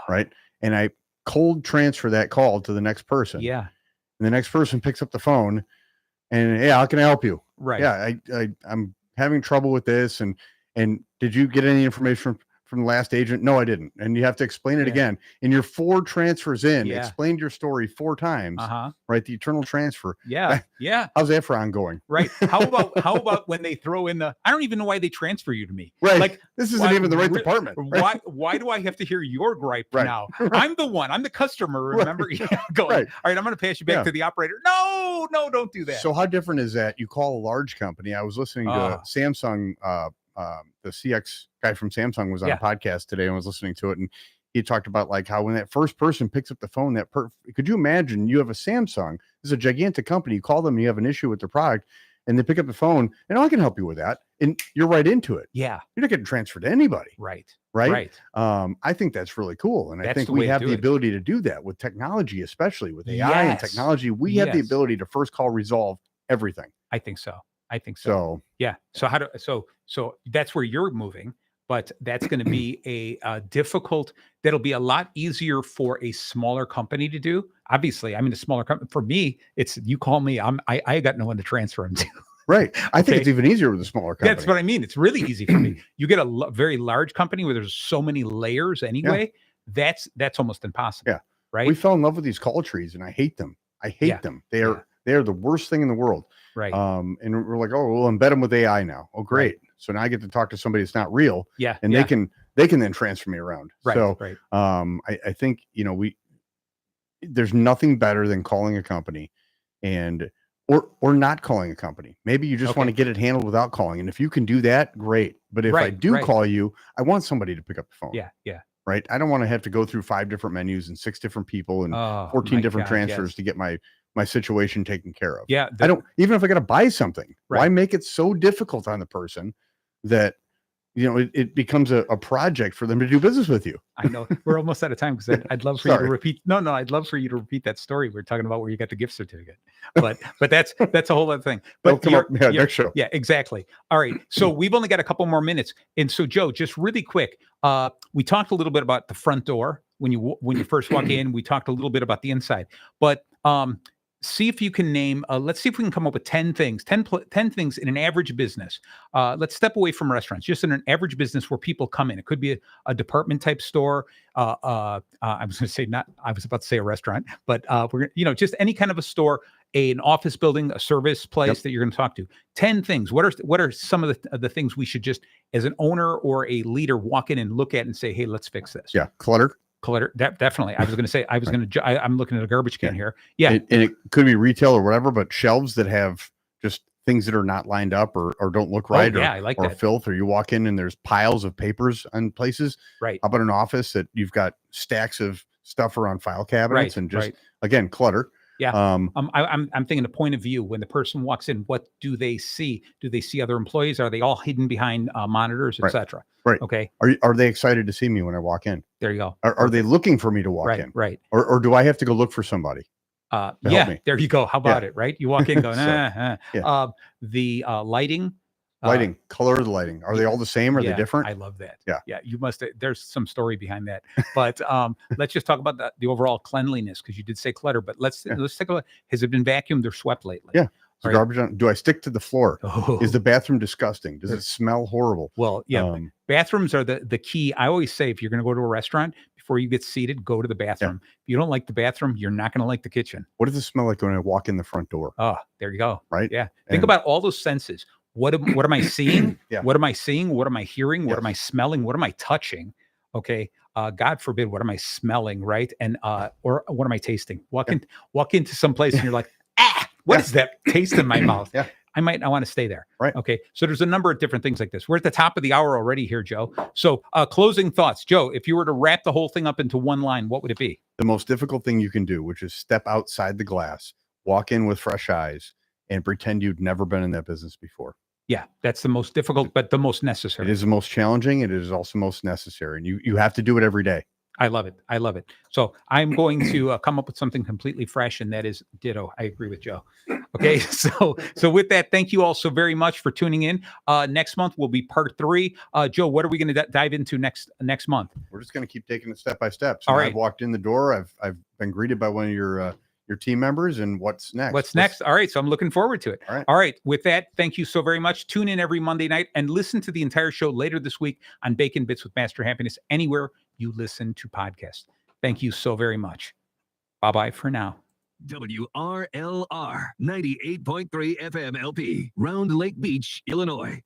Speaker 2: Right. And I cold transfer that call to the next person.
Speaker 1: Yeah.
Speaker 2: And the next person picks up the phone and, hey, how can I help you?
Speaker 1: Right.
Speaker 2: Yeah. I'm having trouble with this. And did you get any information from the last agent? No, I didn't. And you have to explain it again. And you're 4 transfers in, explained your story 4 times, right? The eternal transfer.
Speaker 1: Yeah. Yeah.
Speaker 2: How's that for ongoing?
Speaker 1: Right. How about when they throw in I don't even know why they transfer you to me.
Speaker 2: Right.
Speaker 1: Like,
Speaker 2: this isn't even the right department. Right?
Speaker 1: Why do I have to hear your gripe now? I'm the one. I'm the customer. Remember? Going. All right. I'm going to pass you back to the operator. No, don't do that.
Speaker 2: So how different is that? You call a large company. I was listening to Samsung. The CX guy from Samsung was on a podcast today and was listening to it, and he talked about like how when that first person picks up the phone, could you imagine you have a Samsung, this is a gigantic company, you call them and you have an issue with their product, and they pick up the phone and I can help you with that, and you're right into it.
Speaker 1: Yeah,
Speaker 2: you're not getting transferred to anybody.
Speaker 1: Right.
Speaker 2: I think that's really cool, and I think we have the ability to do that with technology, especially with AI and technology. We have the ability to first call resolve everything.
Speaker 1: I think so. Yeah. So that's where you're moving, but that's going to be a difficult, that'll be a lot easier for a smaller company to do. Obviously, I'm in a smaller company. For me, it's, you call me, I got no one to transfer them to.
Speaker 2: Right. I think it's even easier with a smaller company.
Speaker 1: That's what I mean. It's really easy for me. You get a very large company where there's so many layers anyway. Yeah. That's almost impossible.
Speaker 2: Yeah.
Speaker 1: Right.
Speaker 2: We fell in love with these call trees and I hate them. them. They are the worst thing in the world.
Speaker 1: Right.
Speaker 2: And we're like, oh, we'll embed them with AI now. Oh, great. Right. So now I get to talk to somebody that's not real.
Speaker 1: Yeah.
Speaker 2: And they can then transfer me around.
Speaker 1: Right.
Speaker 2: So
Speaker 1: right.
Speaker 2: I think, there's nothing better than calling a company or not calling a company. Maybe you just want to get it handled without calling. And if you can do that, great. But if I do call you, I want somebody to pick up the phone.
Speaker 1: Yeah. Yeah.
Speaker 2: Right. I don't want to have to go through 5 different menus and 6 different people and 14 different transfers to get my situation taken care of.
Speaker 1: Yeah.
Speaker 2: I don't, even if I got to buy something, why make it so difficult on the person that, it becomes a project for them to do business with you.
Speaker 1: I know we're almost out of time because I'd love for you to repeat. No, I'd love for you to repeat that story we're talking about where you got the gift certificate, but that's a whole other thing. But
Speaker 2: next show.
Speaker 1: Yeah, exactly. All right. So we've only got a couple more minutes. And so Joe, just really quick, we talked a little bit about the front door when you first walk in, we talked a little bit about the inside, but, see if you can name, let's see if we can come up with 10 things in an average business. Let's step away from restaurants, just in an average business where people come in. It could be a department type store. I was about to say a restaurant, but we're just any kind of a store, an office building, a service place that you're going to talk to. 10 things. What are some of the things we should just, as an owner or a leader, walk in and look at and say, hey, let's fix this.
Speaker 2: Yeah. Clutter,
Speaker 1: definitely. I was going to say, I'm looking at a garbage can here. Yeah.
Speaker 2: And it could be retail or whatever, but shelves that have just things that are not lined up or don't look right.
Speaker 1: I like
Speaker 2: or
Speaker 1: that.
Speaker 2: Filth, or you walk in and there's piles of papers on places.
Speaker 1: Right.
Speaker 2: How about an office that you've got stacks of stuff around file cabinets and just, again, clutter.
Speaker 1: Yeah. I'm thinking the point of view when the person walks in, what do they see? Do they see other employees? Are they all hidden behind monitors, etc.?
Speaker 2: Right.
Speaker 1: Okay.
Speaker 2: Are they excited to see me when I walk in?
Speaker 1: There you go.
Speaker 2: Are they looking for me to walk in?
Speaker 1: Right.
Speaker 2: Or do I have to go look for somebody?
Speaker 1: There you go. How about it? Right. You walk in going, the lighting.
Speaker 2: Color of the lighting. Are they all the same? Are they different?
Speaker 1: I love that.
Speaker 2: Yeah.
Speaker 1: You must, there's some story behind that, but let's just talk about the overall cleanliness. Cause you did say clutter, but let's take a look. Has it been vacuumed or swept lately?
Speaker 2: Yeah. Garbage on. Do I stick to the floor? Is the bathroom disgusting? Does it smell horrible?
Speaker 1: Well, bathrooms are the key. I always say, if you're going to go to a restaurant, before you get seated, go to the bathroom. If you don't like the bathroom, you're not going to like the kitchen.
Speaker 2: What does it smell like when I walk in the front door?
Speaker 1: Oh, there you go.
Speaker 2: Right.
Speaker 1: Yeah. Think about all those senses. What am I seeing?
Speaker 2: Yeah.
Speaker 1: What am I seeing? What am I hearing? What
Speaker 2: Yes.
Speaker 1: am I smelling? What am I touching? Okay. God forbid, what am I smelling? Right. And or what am I tasting? Walk into some place and you're like, what is that taste in my mouth?
Speaker 2: Yeah.
Speaker 1: I might not want to stay there.
Speaker 2: Right.
Speaker 1: Okay. So there's a number of different things like this. We're at the top of the hour already here, Joe. So closing thoughts. Joe, if you were to wrap the whole thing up into one line, what would it be?
Speaker 2: The most difficult thing you can do, which is step outside the glass, walk in with fresh eyes, and pretend you'd never been in that business before.
Speaker 1: Yeah, that's the most difficult, but the most necessary.
Speaker 2: It is the most challenging. It is also most necessary. And you have to do it every day.
Speaker 1: I love it. I love it. So I'm going to come up with something completely fresh, and that is ditto. I agree with Joe. Okay. So with that, thank you all so very much for tuning in. Next month will be part 3. Joe, what are we going to dive into next month?
Speaker 2: We're just going to keep taking it step by step. So
Speaker 1: All right.
Speaker 2: I've walked in the door. I've been greeted by one of your team members, and what's next?
Speaker 1: What's next? All right. So I'm looking forward to it.
Speaker 2: All right.
Speaker 1: All right. With that, thank you so very much. Tune in every Monday night and listen to the entire show later this week on Bacon Bits with Master Happiness, anywhere you listen to podcasts. Thank you so very much. Bye-bye for now.
Speaker 7: WRLR 98.3 FM LP, Round Lake Beach, Illinois.